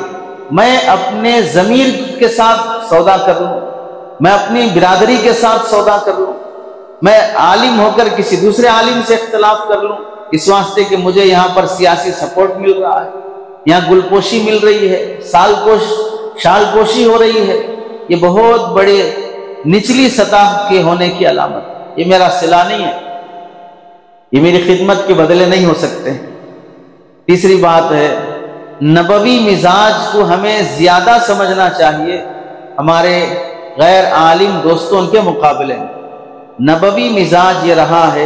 میں اپنے ضمیر کے ساتھ سودا کر لوں، میں اپنی برادری کے ساتھ سودا کر لوں، میں عالم ہو کر کسی دوسرے عالم سے اختلاف کر لوں، اس واسطے کہ مجھے یہاں پر سیاسی سپورٹ مل رہا ہے، یہاں گلپوشی مل رہی ہے، شال پوشی ہو رہی ہے۔ یہ بہت بڑے نچلی سطح کے ہونے کی علامت ہے۔ یہ میرا صلہ نہیں ہے، یہ میری خدمت کے بدلے نہیں ہو سکتے۔ تیسری بات ہے، نبوی مزاج کو ہمیں زیادہ سمجھنا چاہیے ہمارے غیر عالم دوستوں کے مقابلے میں۔ نبوی مزاج یہ رہا ہے،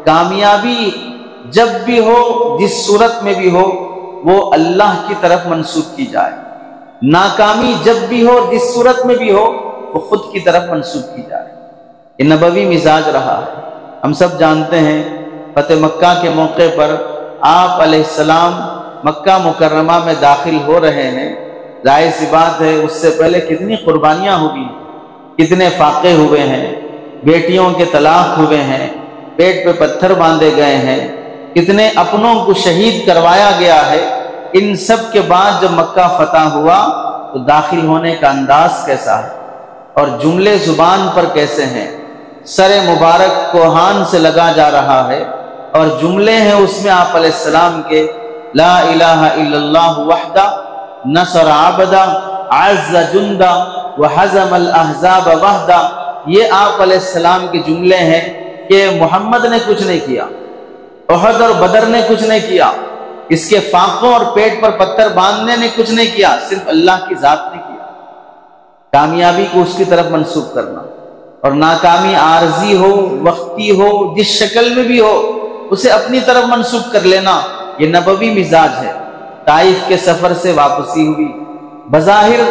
کامیابی جب بھی ہو، جس صورت میں بھی ہو، وہ اللہ کی طرف منسوب کی جائے، ناکامی جب بھی ہو، جس صورت میں بھی ہو، وہ خود کی طرف منسوب کی جائے۔ یہ نبوی مزاج رہا ہے۔ ہم سب جانتے ہیں فتح مکہ کے موقع پر آپ علیہ السلام مکہ مکرمہ میں داخل ہو رہے ہیں، ظاہر سی بات ہے اس سے پہلے کتنی قربانیاں ہوئی ہیں، کتنے فاقے ہوئے ہیں، بیٹیوں کے طلاق ہوئے ہیں، پیٹ پہ پتھر باندھے گئے ہیں، کتنے اپنوں کو شہید کروایا گیا ہے۔ ان سب کے بعد جب مکہ فتح ہوا تو داخل ہونے کا انداز کیسا ہے اور جملے زبان پر کیسے ہیں؟ سر مبارک کوہان سے لگا جا رہا ہے اور جملے ہیں اس میں آپ علیہ السلام کے، لا الہ الا اللہ وحدہ نصر عبدہ عز جندہ وحزم الاحزاب وحدہ۔ یہ آپ علیہ السلام کے جملے ہیں کہ محمد نے کچھ نہیں کیا، احد اور بدر نے کچھ نہیں کیا، اس کے فاقوں اور پیٹ پر پتھر باندھنے نے کچھ نہیں کیا، صرف اللہ کی ذات نے کیا۔ کامیابی کو اس کی طرف منسوب کرنا اور ناکامی عارضی ہو، وقتی ہو، جس شکل میں بھی ہو، اسے اپنی طرف منسوب کر لینا، یہ نبوی مزاج ہے۔ طائف کے سفر سے واپسی ہوئی، بظاہر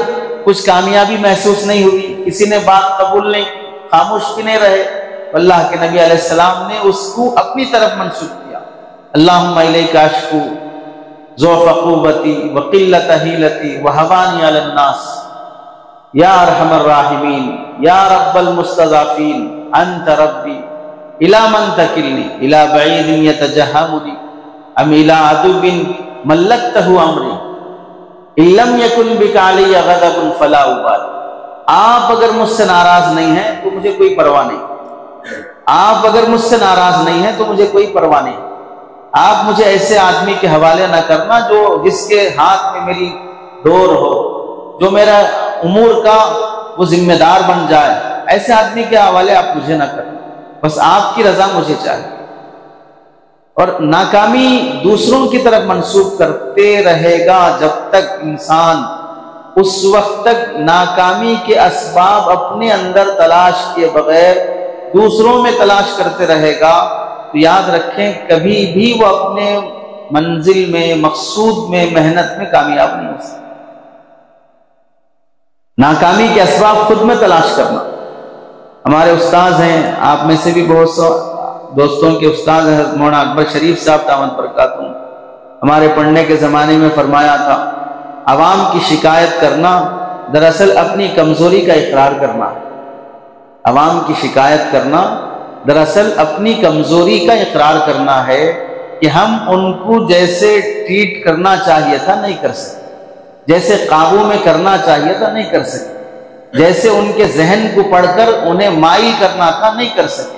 کچھ کامیابی محسوس نہیں ہوئی، کسی نے بات قبول نہیں کی، خاموش بھی نہیں رہے، اللہ کے نبی علیہ السلام نے اس کو اپنی طرف منسوب کیا۔ اللہم الیک اشکو ضعف قوتی وقلت حیلتی وہوانی علی الناس یا ارحم الراحمین یا رب المستضعفین انت ربی الی من تکلنی الی بعید یتجہمنی ام الی عدو ملکتہ امری ان لم یکن بک علی غضب فلا ابالی۔ آپ اگر مجھ سے ناراض نہیں ہیں تو مجھے کوئی پرواہ نہیں، آپ اگر مجھ سے ناراض نہیں ہیں تو مجھے کوئی پرواہ نہیں۔ آپ مجھے ایسے آدمی کے حوالے نہ کرنا جس کے ہاتھ میں میری ڈور ہو، جو میرا امور کا وہ ذمہ دار بن جائے، ایسے آدمی کے حوالے آپ مجھے نہ کرنا، بس آپ کی رضا مجھے چاہیے۔ اور ناکامی دوسروں کی طرف منسوب کرتے رہے گا جب تک انسان اس وقت تک ناکامی کے اسباب اپنے اندر تلاش کیے بغیر دوسروں میں تلاش کرتے رہے گا تو یاد رکھیں کبھی بھی وہ اپنے منزل میں، مقصود میں، محنت میں کامیاب نہیں ہو سکتا۔ ناکامی کے اسباب خود میں تلاش کرنا۔ ہمارے استاذ ہیں، آپ میں سے بھی بہت سو دوستوں کے استاذ ہیں، مولانا اکبر شریف صاحب دامت برکاتہ، ہمارے پڑھنے کے زمانے میں فرمایا تھا، عوام کی شکایت کرنا دراصل اپنی کمزوری کا اقرار کرنا ہے۔ عوام کی شکایت کرنا دراصل اپنی کمزوری کا اقرار کرنا ہے کہ ہم ان کو جیسے ٹریٹ کرنا چاہیے تھا نہیں کر سکے، جیسے قابو میں کرنا چاہیے تھا نہیں کر سکے، جیسے ان کے ذہن کو پڑھ کر انہیں مائل کرنا تھا نہیں کر سکے۔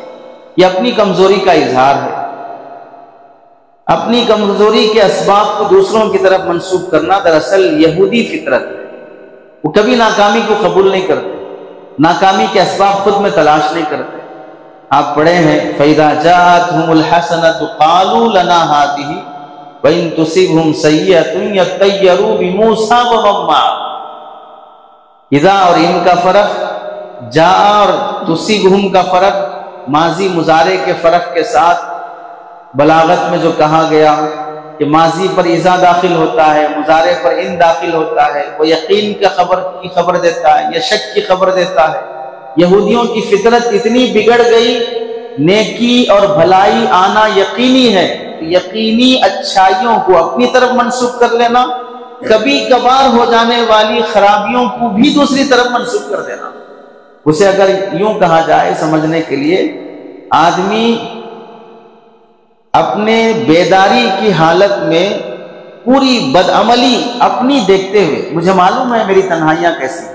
یہ اپنی کمزوری کا اظہار ہے۔ اپنی کمزوری کے اسباب کو دوسروں کی طرف منسوب کرنا دراصل یہودی فطرت ہے۔ وہ کبھی ناکامی کو قبول نہیں کرتے، ناکامی کے اسباب خود میں تلاش نہیں کرتے۔ آپ پڑھے ہیں فَإِذَا جَاءَتْهُمُ الْحَسَنَةُ قَالُوا لَنَا هَٰذِهِ وَإِن تُصِبْهُمْ سَيِّئَةٌ يَطَّيَّرُوا بِمُوسَىٰ وَمَن مَّعَهُ۔ اذا اور ان کا فرق، جاء اور تصیبہم کا فرق، ماضی مضارع کے فرق کے ساتھ بلاغت میں جو کہا گیا کہ ماضی پر اذا داخل ہوتا ہے، مضارع پر ان داخل ہوتا ہے، وہ یقین کی خبر دیتا ہے یا شک کی خبر دیتا ہے، یہودیوں کی فطرت اتنی بگڑ گئی، نیکی اور بھلائی آنا یقینی ہے، یقینی اچھائیوں کو اپنی طرف منسوب کر لینا، کبھی کبھار ہو جانے والی خرابیوں کو بھی دوسری طرف منسوب کر دینا۔ اسے اگر یوں کہا جائے سمجھنے کے لیے، آدمی اپنے بیداری کی حالت میں پوری بدعملی اپنی دیکھتے ہوئے، مجھے معلوم ہے میری تنہائیاں کیسی،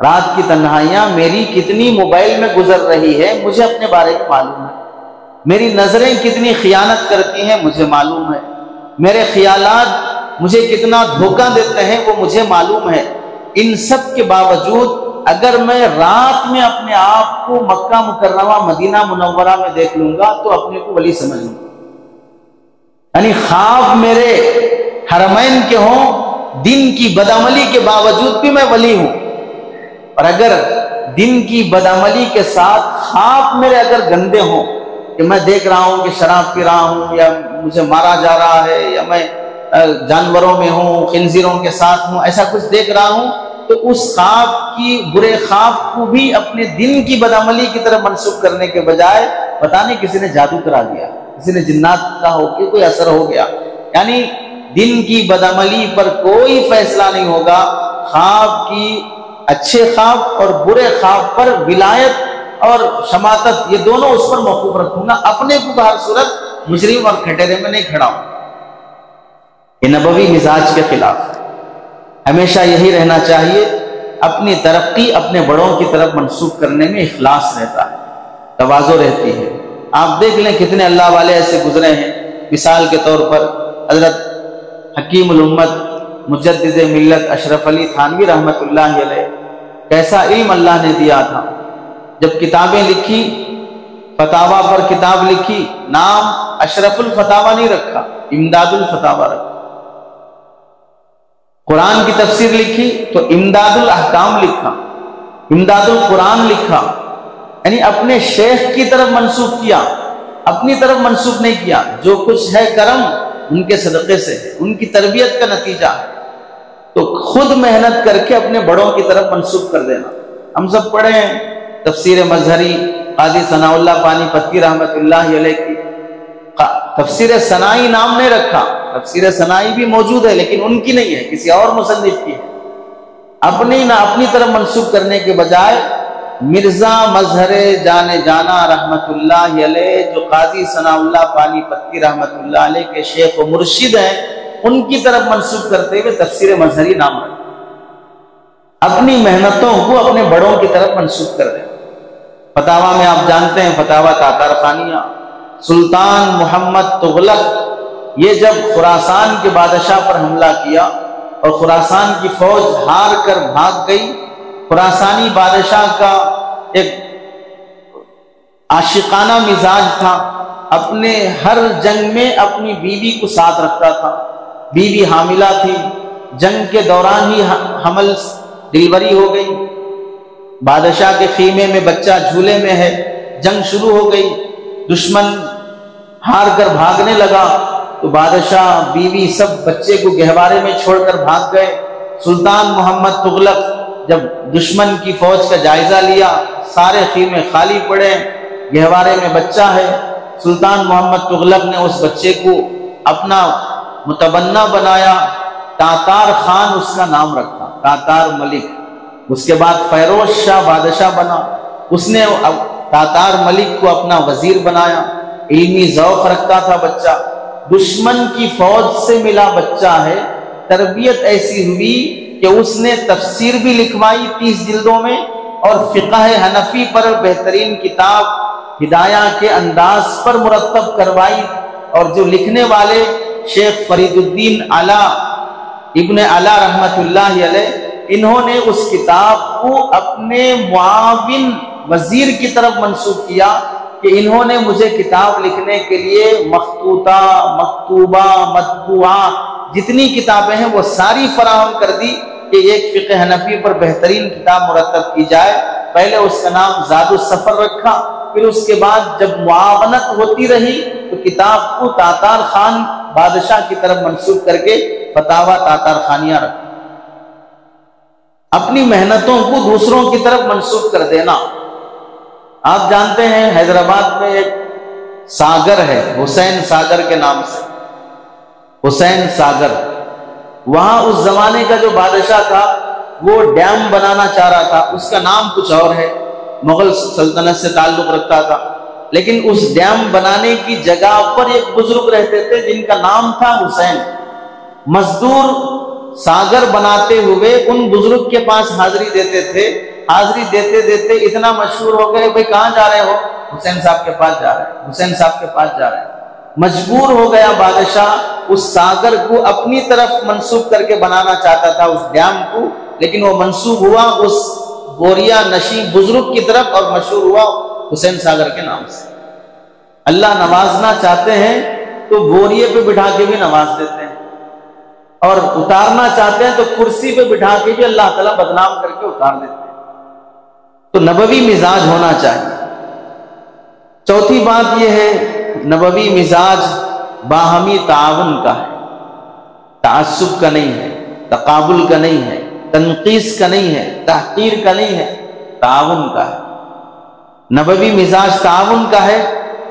رات کی تنہائیاں میری کتنی موبائل میں گزر رہی ہے مجھے اپنے بارے میں معلوم ہے، میری نظریں کتنی خیانت کرتی ہیں مجھے معلوم ہے، میرے خیالات مجھے کتنا دھوکہ دیتے ہیں وہ مجھے معلوم ہے۔ ان سب کے باوجود اگر میں رات میں اپنے آپ کو مکہ مکرمہ مدینہ منورہ میں دیکھ لوں گا تو اپنے کو ولی سمجھ لوں گا، یعنی خواب میرے حرمین کے ہوں، دن کی بدعملی کے باوجود بھی میں ولی ہوں، اور اگر دن کی بدعملی کے ساتھ خواب میرے اگر گندے ہوں کہ میں دیکھ رہا ہوں کہ شراب پی رہا ہوں، یا مجھے مارا جا رہا ہے، یا میں جانوروں میں ہوں، خنزیروں کے ساتھ ہوں، ایسا کچھ دیکھ رہا ہوں، تو اس خواب کی برے خواب کو بھی اپنے دن کی بدعملی کی طرف منسوب کرنے کے بجائے پتہ نہیں کسی نے جادو کرا دیا، کسی نے جنات کا ہو کے کوئی اثر ہو گیا، یعنی دن کی بدعملی پر کوئی فیصلہ نہیں ہوگا، خواب کی اچھے خواب اور برے خواب پر ولایت اور شماتت یہ دونوں اس پر موقوف رکھوں گا، اپنے کو بہر صورت مجرم اور کھٹیرے میں نہیں کھڑا ہوں۔ یہ نبوی مزاج کے خلاف ہے، ہمیشہ یہی رہنا چاہیے، اپنی ترقی اپنے بڑوں کی طرف منسوب کرنے میں اخلاص رہتا ہے، تواضع رہتی ہے۔ آپ دیکھ لیں کتنے اللہ والے ایسے گزرے ہیں، مثال کے طور پر حضرت حکیم الامت مجدد ملت اشرف علی تھانوی رحمۃ اللہ علیہ، کیسا علم اللہ نے دیا تھا، جب کتابیں لکھی، فتاوا پر کتاب لکھی، نام اشرف الفتاوا نہیں رکھا، امداد الفتاوا رکھا، قرآن کی تفسیر لکھی تو امداد الاحکام لکھا، امداد القرآن لکھا، یعنی اپنے شیخ کی طرف منسوب کیا، اپنی طرف منسوب نہیں کیا، جو کچھ ہے کرم ان کے صدقے سے، ان کی تربیت کا نتیجہ ہے، تو خود محنت کر کے اپنے بڑوں کی طرف منسوب کر دینا۔ ہم سب پڑھے ہیں تفسیر مظہری قاضی ثناء اللہ پانی پتی رحمۃ اللہ علیہ کی، تفسیر ثنائی نام نہیں رکھا، تفسیر ثنائی بھی موجود ہے لیکن ان کی نہیں ہے، کسی اور مصنف کی ہے، اپنی طرف منسوب کرنے کے بجائے مرزا مظہر جانے جانا رحمت اللہ علیہ، جو قاضی ثناء اللہ پانی پتی رحمت اللہ علیہ کے شیخ و مرشد ہیں، ان کی طرف منسوب کرتے ہوئے تفسیر مظہری نام رکھا، اپنی محنتوں کو اپنے بڑوں کی طرف منسوب کر دیں۔ فتاوا میں آپ جانتے ہیں فتاوا تاتار خانیہ، سلطان محمد تغلق یہ جب خراسان کے بادشاہ پر حملہ کیا اور خراسان کی فوج ہار کر بھاگ گئی، خراسانی بادشاہ کا ایک عاشقانہ مزاج تھا، اپنے ہر جنگ میں اپنی بیوی کو ساتھ رکھتا تھا، بیوی حاملہ تھی، جنگ کے دوران ہی حمل ڈلیوری ہو گئی، بادشاہ کے خیمے میں بچہ جھولے میں ہے، جنگ شروع ہو گئی، دشمن ہار کر بھاگنے لگا تو بادشاہ بیوی سب بچے کو گہوارے میں چھوڑ کر بھاگ گئے۔ سلطان محمد تغلق جب دشمن کی فوج کا جائزہ لیا، سارے خیمے خالی پڑے، گہوارے میں بچہ ہے، سلطان محمد تغلق نے اس بچے کو اپنا متبنہ بنایا، تاتار خان اس کا نام رکھا، تاتار ملک، اس کے بعد فیروز شاہ بادشاہ بنا، اس نے تاتار ملک کو اپنا وزیر بنایا، علمی ذوق رکھتا تھا بچہ، دشمن کی فوج سے ملا بچہ ہے، تربیت ایسی ہوئی کہ اس نے تفسیر بھی لکھوائی 30 جلدوں میں، اور فقہ حنفی پر بہترین کتاب ہدایہ کے انداز پر مرتب کروائی، اور جو لکھنے والے شیخ فرید الدین علا ابن علا رحمت اللہ علیہ، انہوں نے اس کتاب کو اپنے معاون وزیر کی طرف منسوب کیا کہ انہوں نے مجھے کتاب لکھنے کے لیے مخطوطہ، مکتوبہ، مطبوعہ جتنی کتابیں ہیں وہ ساری فراہم کر دی کہ ایک فقہ حنفی پر بہترین کتاب مرتب کی جائے۔ پہلے اس کا نام زاد السفر رکھا، پھر اس کے بعد جب معاونت ہوتی رہی تو کتاب کو تاتار خان بادشاہ کی طرف منسوب کر کے فتاوا تاتار خانیہ رکھا۔ اپنی محنتوں کو دوسروں کی طرف منسوب کر دینا۔ آپ جانتے ہیں حیدرآباد میں ایک ساگر ہے، حسین ساگر کے نام سے، حسین ساگر۔ وہاں اس زمانے کا جو بادشاہ تھا وہ ڈیم بنانا چاہ رہا تھا، اس کا نام کچھ اور ہے، مغل سلطنت سے تعلق رکھتا تھا، لیکن اس ڈیم بنانے کی جگہ پر ایک بزرگ رہتے تھے جن کا نام تھا حسین۔ مزدور ساگر بناتے ہوئے ان بزرگ کے پاس حاضری دیتے تھے، حاضری دیتے دیتے اتنا مشہور ہو گئے، بھئی کہاں جا رہے ہو؟ حسین صاحب کے پاس جا رہے ہیں، حسین صاحب کے پاس جا رہے ہیں۔ مجبور ہو گیا بادشاہ، اس ساگر کو اپنی طرف منسوب کر کے بنانا چاہتا تھا اس ڈیم کو، لیکن وہ منسوب ہوا اس بوریا نشین بزرگ کی طرف اور مشہور ہوا حسین ساگر کے نام سے۔ اللہ نوازنا چاہتے ہیں تو بوریے پہ بٹھا کے بھی نواز دیتے ہیں، اور اتارنا چاہتے ہیں تو کرسی پہ بٹھا کے بھی اللہ تعالیٰ بدنام کر کے اتار دیتے ہیں۔ تو نبوی مزاج ہونا چاہیے۔ چوتھی بات یہ ہے، نبوی مزاج باہمی تعاون کا ہے، تعصب کا نہیں ہے، تقابل کا نہیں ہے، تنقیص کا نہیں ہے، تحقیر کا نہیں ہے، تعاون کا ہے۔ نبوی مزاج تعاون کا ہے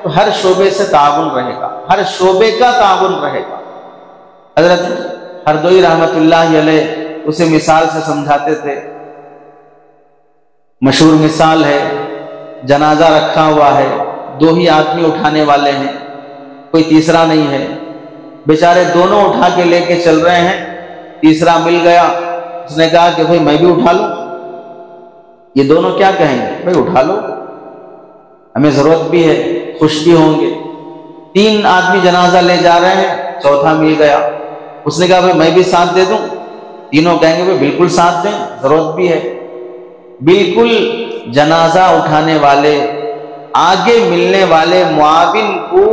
تو ہر شعبے سے تعاون رہے گا، ہر شعبے کا تعاون رہے گا۔ حضرت ہردوئی رحمت اللہ علیہ اسے مثال سے سمجھاتے تھے، مشہور مثال ہے، جنازہ رکھا ہوا ہے، دو ہی آدمی اٹھانے والے ہیں، کوئی تیسرا نہیں ہے، بیچارے دونوں اٹھا کے لے کے چل رہے ہیں، تیسرا مل گیا، اس نے کہا کہ بھئی میں بھی اٹھا لوں۔ یہ دونوں کیا کہیں گے؟ بھئی اٹھا لو، ہمیں ضرورت بھی ہے، خوش بھی ہوں گے۔ تین آدمی جنازہ لے جا رہے ہیں، چوتھا مل گیا، اس نے کہا بھئی میں بھی ساتھ دے دوں، تینوں کہیں گے بھئی بالکل ساتھ دیں، ضرورت بھی ہے۔ بالکل جنازہ اٹھانے والے، آگے ملنے والے معاون کو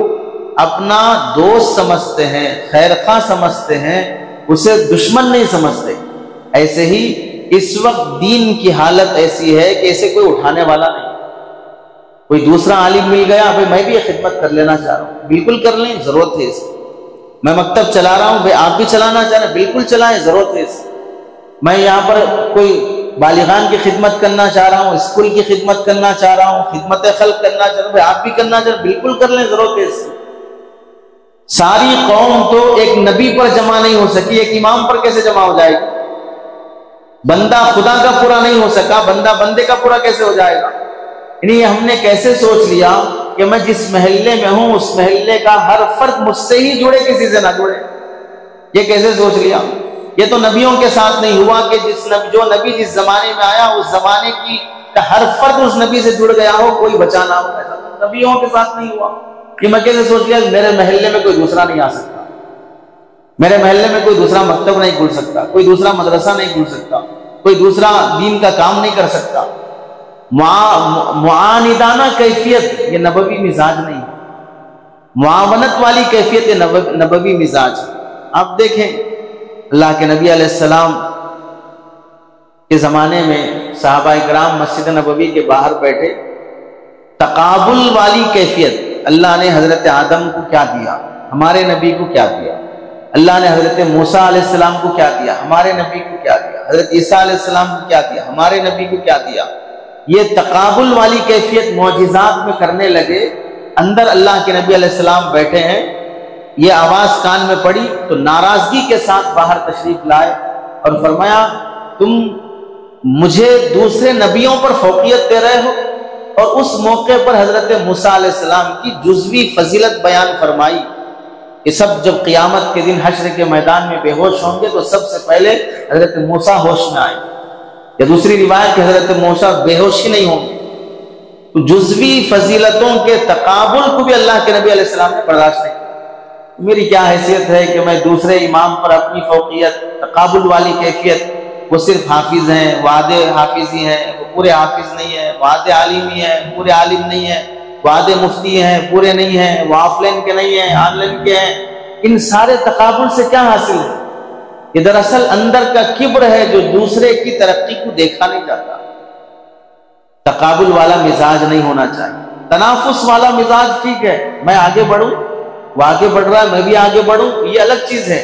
اپنا دوست سمجھتے ہیں، خیرخواہ سمجھتے ہیں، اسے دشمن نہیں سمجھتے۔ ایسے ہی اس وقت دین کی حالت ایسی ہے کہ اسے کوئی اٹھانے والا نہیں۔ کوئی دوسرا عالم مل گیا، بھئی میں بھی یہ خدمت کر لینا چاہ رہا ہوں، بالکل کر لیں، ضرورت ہے اس کی۔ میں مکتب چلا رہا ہوں، بھئی آپ بھی چلانا چاہ رہے ہیں، بالکل چلائیں، ضرورت ہے اس کی۔ میں یہاں پر کوئی بالغان کی خدمت کرنا چاہ رہا ہوں، اسکول کی خدمت کرنا چاہ رہا ہوں، خدمت خلق کرنا چاہ رہا ہوں، بھئی آپ بھی کرنا چاہ رہے ہیں، بالکل کر لیں، ضرورت ہے اس کی۔ ساری قوم تو ایک نبی پر جمع نہیں ہو سکی، ایک امام پر کیسے جمع ہو جائے گی؟ بندہ خدا کا پورا نہیں ہو سکا، بندہ بندے کا پورا کیسے ہو جائے گا؟ یعنی ہم نے کیسے سوچ لیا کہ میں جس محلے میں ہوں اس محلے کا ہر فرد مجھ سے ہی جڑے، کسی سے نہ جڑے؟ یہ کیسے سوچ لیا؟ یہ تو نبیوں کے ساتھ نہیں ہوا کہ جو نبی جس زمانے میں آیا اس زمانے کی ہر فرد اس نبی سے جڑ گیا ہو، کوئی بچا نہ ہو، ایسا نبیوں کے ساتھ نہیں ہوا۔ یہ میں کیسے سوچ لیا میرے محلے میں کوئی دوسرا نہیں آ سکتا، میرے محلے میں کوئی دوسرا مکتب نہیں کھل سکتا، کوئی دوسرا مدرسہ نہیں کھل سکتا، کوئی دوسرا دین کا کام نہیں کر سکتا۔ معاندانہ کیفیت یہ نبوی مزاج نہیں ہے، معاونت والی کیفیت یہ نبوی مزاج ہے۔ آپ دیکھیں اللہ کے نبی علیہ السلام کے زمانے میں صحابہ کرام مسجد نبوی کے باہر بیٹھے، تقابل والی کیفیت۔ اللہ نے حضرت آدم کو کیا دیا، ہمارے نبی کو کیا دیا؟ اللہ نے حضرت موسیٰ علیہ السلام کو کیا دیا، ہمارے نبی کو کیا دیا؟ حضرت عیسیٰ علیہ السلام کو کیا دیا، ہمارے نبی کو کیا دیا؟ یہ تقابل والی کیفیت معجزات میں کرنے لگے۔ اندر اللہ کے نبی علیہ السلام بیٹھے ہیں، یہ آواز کان میں پڑی تو ناراضگی کے ساتھ باہر تشریف لائے اور فرمایا تم مجھے دوسرے نبیوں پر فوقیت دے رہے ہو؟ اور اس موقع پر حضرت موسیٰ علیہ السلام کی جزوی فضیلت بیان فرمائی کہ سب جب قیامت کے دن حشر کے میدان میں بے ہوش ہوں گے تو سب سے پہلے حضرت موسیٰ ہوش میں آئیں گے، یا دوسری روایت کہ حضرت موسیٰ بے ہوش ہی نہیں ہوں گے۔ تو جزوی فضیلتوں کے تقابل کو بھی اللہ کے نبی علیہ السلام نے برداشت نہیں کیا۔ میری کیا حیثیت ہے کہ میں دوسرے امام پر اپنی فوقیت، تقابل والی کیفیت، وہ صرف حافظ ہیں، وعدے حافظ ہی ہیں، وہ پورے حافظ نہیں ہیں، وعدے عالم ہی ہیں، پورے عالم نہیں ہیں، وعدے مفتی ہیں، پورے نہیں ہیں، وہ آف لائن کے نہیں ہیں، آن لائن کے ہیں۔ ان سارے تقابل سے کیا حاصل ہے؟ یہ دراصل اندر کا کبر ہے جو دوسرے کی ترقی کو دیکھا نہیں جاتا۔ تقابل والا مزاج نہیں ہونا چاہیے، تنافس والا مزاج ٹھیک ہے، میں آگے بڑھوں، وہ آگے بڑھ رہا ہے میں بھی آگے بڑھوں، یہ الگ چیز ہے،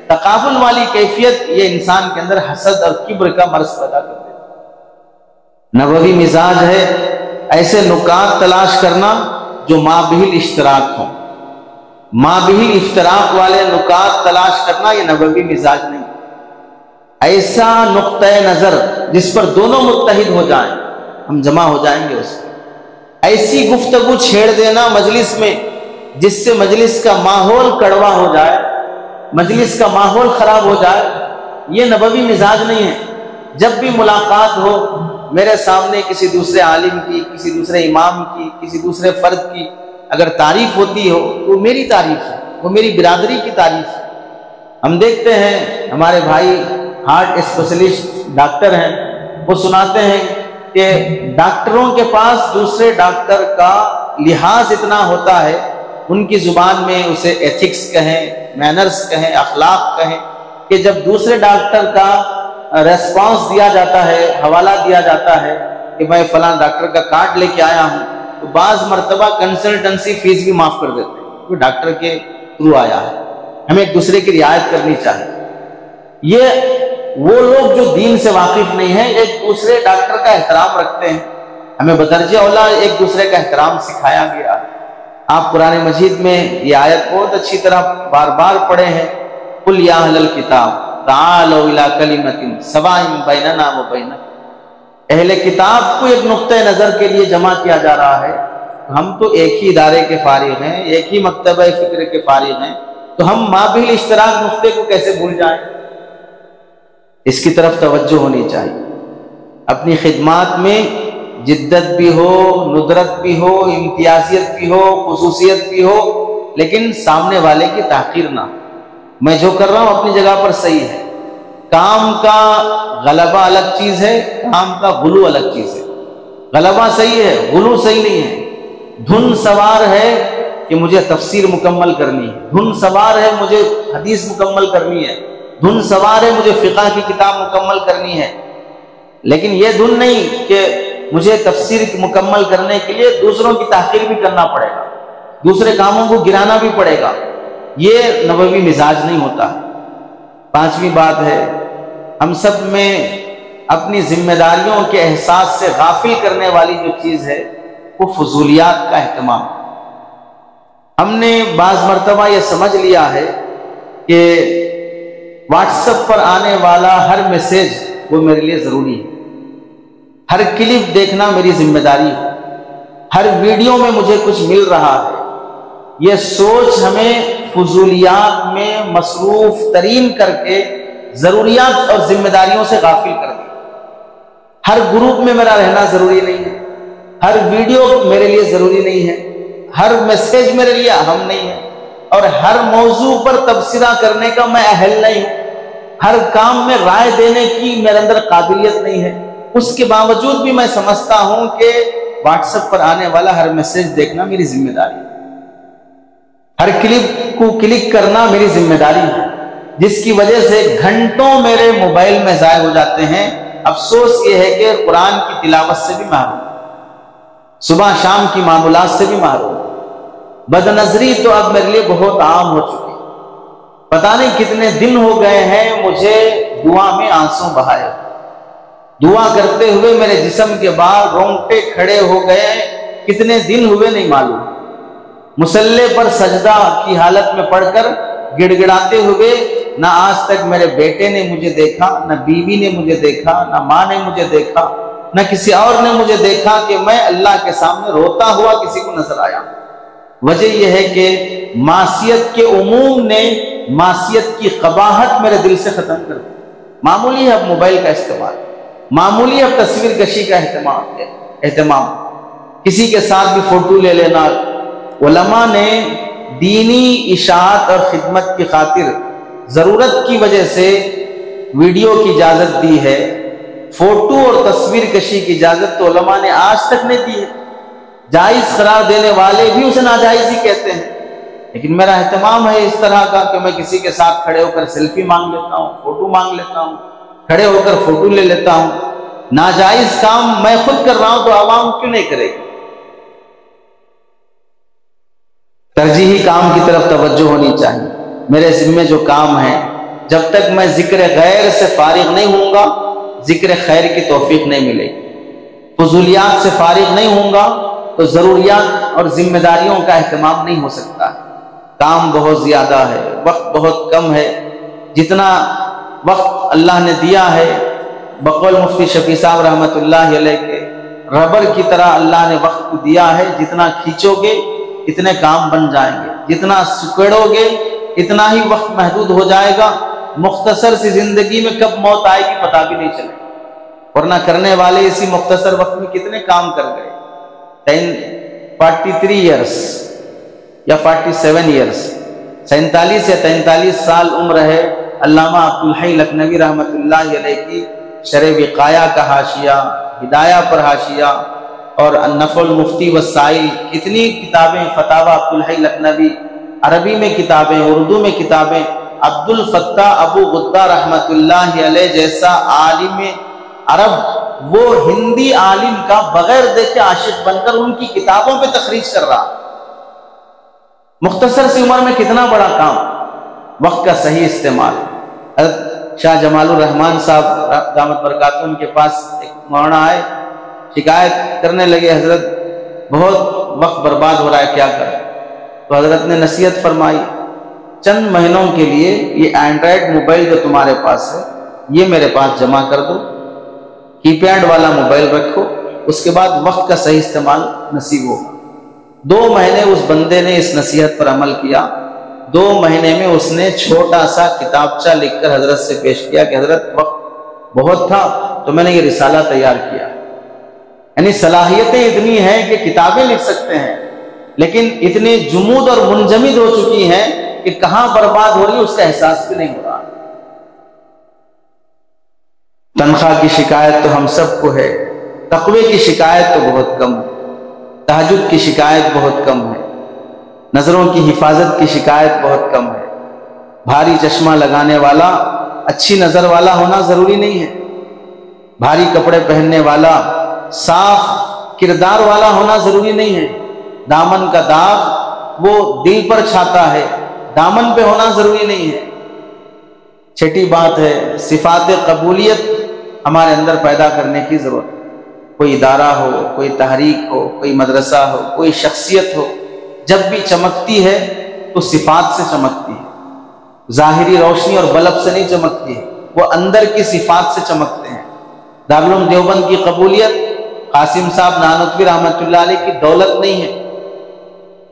تقابل والی کیفیت یہ انسان کے اندر حسد اور کبر کا مرض پیدا کر دیتی ہے۔ نبوی مزاج ہے ایسے نکات تلاش کرنا جو مابہل اشتراک ہوں، مابہل اشتراک والے نکات تلاش کرنا یہ نبوی مزاج نہیں، ایسا نقطہ نظر جس پر دونوں متحد ہو جائیں، ہم جمع ہو جائیں گے اس میں، ایسی گفتگو چھیڑ دینا مجلس میں جس سے مجلس کا ماحول کڑوا ہو جائے، مجلس کا ماحول خراب ہو جائے، یہ نبوی مزاج نہیں ہے۔ جب بھی ملاقات ہو میرے سامنے کسی دوسرے عالم کی، کسی دوسرے امام کی، کسی دوسرے فرد کی اگر تعریف ہوتی ہو تو وہ میری تعریف ہے، وہ میری برادری کی تعریف ہے۔ ہم دیکھتے ہیں ہمارے بھائی ہارٹ اسپیشلسٹ ڈاکٹر ہیں، وہ سناتے ہیں کہ ڈاکٹروں کے پاس دوسرے ڈاکٹر کا لحاظ اتنا ہوتا ہے، ان کی زبان میں اسے ایتھکس کہیں، مینرز کہیں، اخلاق کہیں، کہ جب دوسرے ڈاکٹر کا ریسپانس دیا جاتا ہے، حوالہ دیا جاتا ہے کہ میں فلاں ڈاکٹر کا کارڈ لے کے آیا ہوں، تو بعض مرتبہ کنسلٹنسی فیس بھی معاف کر دیتے ہیں، وہ ڈاکٹر کے تھرو آیا ہے۔ ہمیں ایک دوسرے کی رعایت کرنی چاہیے۔ یہ وہ لوگ جو دین سے واقف نہیں ہیں ایک دوسرے ڈاکٹر کا احترام رکھتے ہیں، ہمیں بدرجہ اولا ایک دوسرے کا احترام سکھایا گیا۔ آپ قرآن مجید میں یہ آیت بہت اچھی طرح بار بار پڑھے ہیں، قُلْ يَا أَهْلَ الْكِتَابِ تَعَالَوْا إِلَىٰ كَلِمَةٍ سَوَاءٍ بَيْنَنَا وَبَيْنَكُمْ۔ اہل کتاب کو ایک نقطہ نظر کے لیے جمع کیا جا رہا ہے، ہم تو ایک ہی ادارے کے فارغ ہیں، ایک ہی مکتبہ فکر کے فارغ ہیں، تو ہم مابہل اشتراک نقطے کو کیسے بھول جائیں؟ اس کی طرف توجہ ہونی چاہیے۔ اپنی خدمات میں جدت بھی ہو، ندرت بھی ہو، امتیازیت بھی ہو، خصوصیت بھی ہو، لیکن سامنے والے کی تحقیر نہ۔ میں جو کر رہا ہوں اپنی جگہ پر صحیح ہے، کام کا غلبہ الگ چیز ہے، کام کا غلو الگ چیز ہے۔ غلبہ صحیح ہے، غلو صحیح نہیں ہے۔ دھن سوار ہے کہ مجھے تفسیر مکمل کرنی ہے، دھن سوار ہے مجھے حدیث مکمل کرنی ہے، دھن سوار ہے مجھے فقہ کی کتاب مکمل کرنی ہے، لیکن یہ دھن نہیں کہ مجھے تفسیر مکمل کرنے کے لیے دوسروں کی تحقیر بھی کرنا پڑے گا، دوسرے کاموں کو گرانا بھی پڑے گا۔ یہ نبوی مزاج نہیں ہوتا ہے۔ پانچویں بات ہے، ہم سب میں اپنی ذمہ داریوں کے احساس سے غافل کرنے والی جو چیز ہے وہ فضولیات کا اہتمام۔ ہم نے بعض مرتبہ یہ سمجھ لیا ہے کہ واٹس ایپ پر آنے والا ہر میسیج وہ میرے لیے ضروری ہے، ہر کلپ دیکھنا میری ذمہ داری ہے، ہر ویڈیو میں مجھے کچھ مل رہا ہے۔ یہ سوچ ہمیں فضولیات میں مصروف ترین کر کے ضروریات اور ذمہ داریوں سے غافل کر دی۔ ہر گروپ میں میرا رہنا ضروری نہیں ہے، ہر ویڈیو میرے لیے ضروری نہیں ہے، ہر میسیج میرے لیے اہم نہیں ہے، اور ہر موضوع پر تبصرہ کرنے کا میں اہل نہیں ہوں، ہر کام میں رائے دینے کی میرے اندر قابلیت نہیں ہے۔ اس کے باوجود بھی میں سمجھتا ہوں کہ واٹس ایپ پر آنے والا ہر میسیج دیکھنا میری ذمہ داری ہے، ہر کلپ کو کلک کرنا میری ذمہ داری ہے، جس کی وجہ سے گھنٹوں میرے موبائل میں ضائع ہو جاتے ہیں۔ افسوس یہ ہے کہ قرآن کی تلاوت سے بھی محروم، صبح شام کی معمولات سے بھی محروم۔ بد نظری تو اب میرے لیے بہت عام ہو چکی، پتہ نہیں کتنے دن ہو گئے ہیں مجھے دعا میں آنسو بہائے، دعا کرتے ہوئے میرے جسم کے بال رونگٹے کھڑے ہو گئے، کتنے دن ہوئے نہیں معلوم۔ مصلی پر سجدہ کی حالت میں پڑھ کر گڑ گڑاتے ہوئے، نہ آج تک میرے بیٹے نے مجھے دیکھا، نہ بیوی نے مجھے دیکھا، نہ ماں نے مجھے دیکھا، نہ کسی اور نے مجھے دیکھا کہ میں اللہ کے سامنے روتا ہوا کسی کو نظر آیا۔ وجہ یہ ہے کہ معصیت کے عموم نے معصیت کی قباحت میرے دل سے ختم کر دی۔ معمولی ہے اب موبائل کا استعمال، معمولی ہے اب تصویر کشی کا اہتمام، کسی کے ساتھ بھی فوٹو لے لینا۔ علماء نے دینی اشاعت اور خدمت کی خاطر ضرورت کی وجہ سے ویڈیو کی اجازت دی ہے، فوٹو اور تصویر کشی کی اجازت تو علماء نے آج تک نہیں دی ہے۔ جائز قرار دینے والے بھی اسے ناجائز ہی کہتے ہیں، لیکن میرا اہتمام ہے اس طرح کا کہ میں کسی کے ساتھ کھڑے ہو کر سیلفی مانگ لیتا ہوں، فوٹو مانگ لیتا ہوں، کھڑے ہو کر فوٹو لے لیتا ہوں۔ ناجائز کام میں خود کر رہا ہوں تو عوام کیوں نہیں کرے گی؟ ترجیحی کام کی طرف توجہ ہونی چاہیے۔ میرے ذمہ جو کام ہیں جب تک میں ذکر غیر سے فارغ نہیں ہوں گا ذکر خیر کی توفیق نہیں ملے گی، فضولیات سے فارغ نہیں ہوں گا تو ضروریات اور ذمہ داریوں کا اہتمام نہیں ہو سکتا ہے۔ کام بہت زیادہ ہے، وقت بہت کم ہے، جتنا وقت اللہ نے دیا ہے بقول مفتی شفیع صاحب رحمۃ اللہ علیہ کے، ربر کی طرح اللہ نے وقت کو دیا ہے، جتنا کھینچو گے اتنے کام بن جائیں گے، جتنا سکڑو گے اتنا ہی وقت محدود ہو جائے گا، مختصر سی زندگی میں کب موت آئے گی پتہ بھی نہیں چلے، ورنہ کرنے والے اسی مختصر وقت میں کتنے کام کر گئے۔ 43 ایئرس یا 47 ایئرس، 47 یا 43 سال عمر ہے علامہ عبدالحی لکھنوی رحمۃ اللہ علیہ کی شرح وقایہ کا حاشیہ، ہدایہ پر حاشیہ، اور النفع المفتی والسائل، کتنی کتابیں، فتاوی عبدالحی لکھنوی، عربی میں کتابیں، اردو میں کتابیں، عبد الفتاح ابو غدہ رحمۃ اللہ علیہ جیسا عالم عرب وہ ہندی عالم کا بغیر دیکھے عاشق بن کر ان کی کتابوں پہ تخریج کر رہا، مختصر سی عمر میں کتنا بڑا کام، وقت کا صحیح استعمال۔ حضرت شاہ جمال الرحمن صاحب دامت برکاتہم کے پاس ایک مولانا آئے، شکایت کرنے لگے حضرت بہت وقت برباد ہو رہا ہے، کیا کریں؟ تو حضرت نے نصیحت فرمائی، چند مہینوں کے لیے یہ اینڈرائڈ موبائل جو تمہارے پاس ہے یہ میرے پاس جمع کر دو، کی پیڈ والا موبائل رکھو، اس کے بعد وقت کا صحیح استعمال نصیب ہوگا۔ 2 مہینے اس بندے نے اس نصیحت پر عمل کیا، 2 مہینے میں اس نے چھوٹا سا کتابچہ لکھ کر حضرت سے پیش کیا کہ حضرت وقت بہت تھا تو میں نے یہ رسالہ تیار کیا۔ یعنی صلاحیتیں اتنی ہیں کہ کتابیں لکھ سکتے ہیں، لیکن اتنے جمود اور منجمد ہو چکی ہیں کہ کہاں برباد ہو رہی ہے اس کا احساس بھی نہیں ہو رہا۔ تنخواہ کی شکایت تو ہم سب کو ہے، تقوی کی شکایت تو بہت کم ہے، تہجد کی شکایت بہت کم ہے، نظروں کی حفاظت کی شکایت بہت کم ہے۔ بھاری چشمہ لگانے والا اچھی نظر والا ہونا ضروری نہیں ہے، بھاری کپڑے پہننے والا صاف کردار والا ہونا ضروری نہیں ہے، دامن کا داغ وہ دل پر چھاتا ہے، دامن پہ ہونا ضروری نہیں ہے۔ چھٹی بات ہے صفات قبولیت ہمارے اندر پیدا کرنے کی ضرورت ہے۔ کوئی ادارہ ہو، کوئی تحریک ہو، کوئی مدرسہ ہو، کوئی شخصیت ہو، جب بھی چمکتی ہے تو صفات سے چمکتی ہے، ظاہری روشنی اور بلب سے نہیں چمکتی ہے، وہ اندر کی صفات سے چمکتے ہیں۔ دارالعلوم دیوبند کی قبولیت قاسم صاحب نانوتوی رحمۃ اللہ علیہ کی دولت نہیں ہے،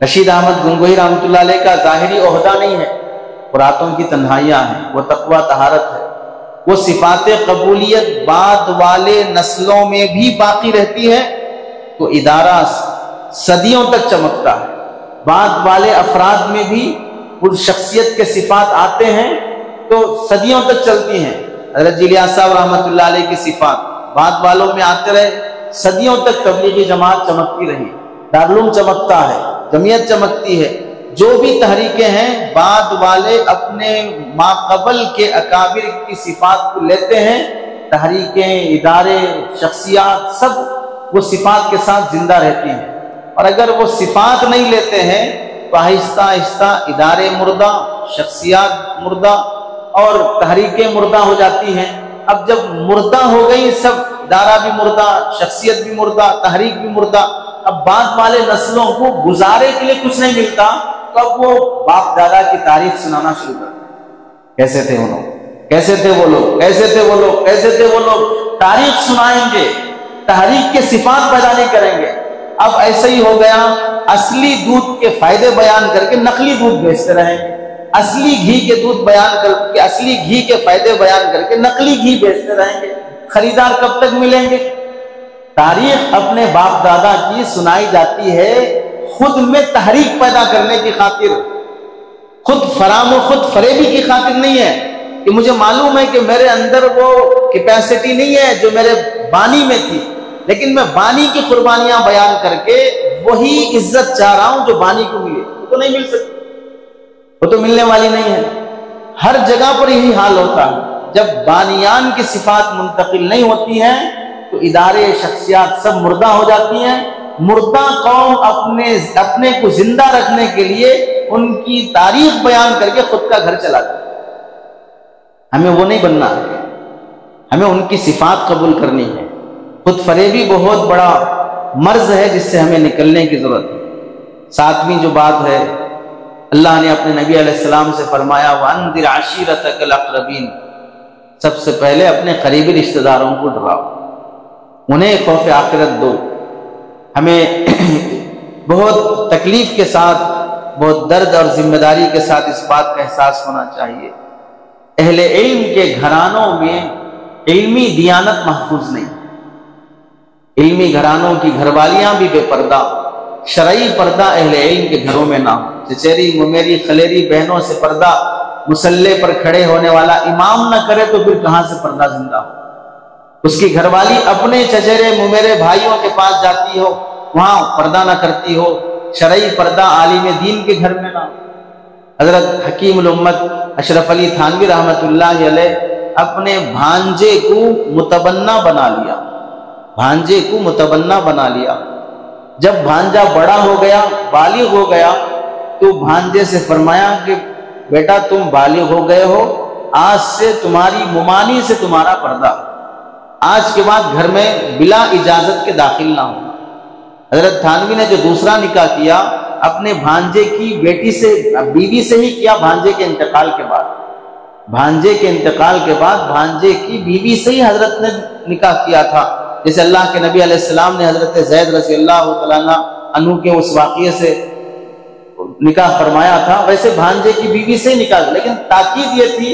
رشید احمد گنگوہی رحمۃ اللہ علیہ کا ظاہری عہدہ نہیں ہے، وہ راتوں کی تنہائیاں ہیں، وہ تقویٰ طہارت ہے، وہ صفات قبولیت بعد والے نسلوں میں بھی باقی رہتی ہے تو ادارہ صدیوں تک چمکتا ہے، بعد والے افراد میں بھی اس شخصیت کے صفات آتے ہیں تو صدیوں تک چلتی ہیں۔ حضرت جی الیاس صاحب رحمۃ اللہ علیہ کی صفات بعد والوں میں آتے رہے، صدیوں تک تبلیغی جماعت چمکتی رہی، دارالعلوم چمکتا ہے، جمعیت چمکتی ہے۔ جو بھی تحریکیں ہیں بعد والے اپنے ماقبل کے اکابر کی صفات کو لیتے ہیں، تحریکیں، ادارے، شخصیات سب وہ صفات کے ساتھ زندہ رہتی ہیں، اور اگر وہ صفات نہیں لیتے ہیں تو آہستہ آہستہ ادارے مردہ، شخصیات مردہ اور تحریکیں مردہ ہو جاتی ہیں۔ اب جب مردہ ہو گئی سب، ادارہ بھی مردہ، شخصیت بھی مردہ، تحریک بھی مردہ، اب بعد والے نسلوں کو گزارے کے لیے کچھ نہیں ملتا تو اب وہ باپ دادا کی تاریخ سنانا شروع کرتے ہیں، کیسے تھے وہ لوگ، کیسے تھے وہ لوگ، کیسے تھے وہ لوگ، کیسے تھے وہ لوگ، تاریخ سنائیں گے، تحریک کے صفات پیدا نہیں کریں گے۔ اب ایسا ہی ہو گیا، اصلی دودھ کے فائدے بیان کر کے نقلی دودھ بیچتے رہیں گے، اصلی گھی کے دودھ بیان کر کے، اصلی گھی کے فائدے بیان کر کے نقلی گھی بیچتے رہیں گے، خریدار کب تک ملیں گے؟ تاریخ اپنے باپ دادا کی سنائی جاتی ہے خود میں تحریک پیدا کرنے کی خاطر، خود فرام و خود فریبی کی خاطر نہیں ہے کہ مجھے معلوم ہے کہ میرے اندر وہ کیپیسٹی نہیں ہے جو میرے بانی میں تھی، لیکن میں بانی کی قربانیاں بیان کر کے وہی عزت چاہ رہا ہوں جو بانی کو ملے، وہ تو نہیں مل سکتی، وہ تو ملنے والی نہیں ہے۔ ہر جگہ پر یہی حال ہوتا ہے، جب بانیان کی صفات منتقل نہیں ہوتی ہیں تو ادارے، شخصیات سب مردہ ہو جاتی ہیں۔ مردہ قوم اپنے کو زندہ رکھنے کے لیے ان کی تاریخ بیان کر کے خود کا گھر چلاتی ہے۔ ہمیں وہ نہیں بننا ہے، ہمیں ان کی صفات قبول کرنی ہے۔ خود فریبی بہت بڑا مرض ہے جس سے ہمیں نکلنے کی ضرورت ہے۔ ساتویں جو بات ہے، اللہ نے اپنے نبی علیہ السلام سے فرمایا وَأَنذِرْ عَشِيرَتَكَ الْأَقْرَبِينَ، سب سے پہلے اپنے قریبی رشتہ داروں کو ڈراؤ، انہیں خوف آخرت دو۔ ہمیں بہت تکلیف کے ساتھ، بہت درد اور ذمہ داری کے ساتھ اس بات کا احساس ہونا چاہیے، اہل علم کے گھرانوں میں علمی دیانت محفوظ نہیں، علمی گھرانوں کی گھر والیاں بھی بے پردہ، شرعی پردہ اہل علم کے گھروں میں نہ ہو۔ چچیری ممیری خلیری بہنوں سے پردہ مصلی پر کھڑے ہونے والا امام نہ کرے تو پھر کہاں سے پردہ زندہ ہو؟ اس کی گھر والی اپنے چچیرے ممیرے بھائیوں کے پاس جاتی ہو، وہاں پردہ نہ کرتی ہو، شرعی پردہ عالم دین کے گھر میں نہ ہو۔ حضرت حکیم الامت اشرف علی تھانوی رحمۃ اللہ علیہ اپنے بھانجے کو متبنہ بنا لیا، بھانجے کو متبنہ بنا لیا۔ جب بھانجا بڑا ہو گیا، بالغ ہو گیا، تو بھانجے سے فرمایا کہ بیٹا تم بالغ ہو گئے ہو، آج سے تمہاری ممانی سے تمہارا پردہ، آج کے بعد گھر میں بلا اجازت کے داخل نہ ہونا۔ حضرت تھانوی نے جو دوسرا نکاح کیا اپنے بھانجے کی بیٹی سے، بیوی سے ہی کیا، بھانجے کے انتقال کے بعد، بھانجے کے انتقال کے بعد بھانجے کی بیوی سے ہی حضرت نے نکاح کیا تھا، جیسے اللہ کے نبی علیہ السلام نے حضرت زید رضی اللہ تعالیٰ عنہ کے اس واقعے سے نکاح فرمایا تھا، ویسے بھانجے کی بیوی سے ہی نکاح، لیکن تاکید یہ تھی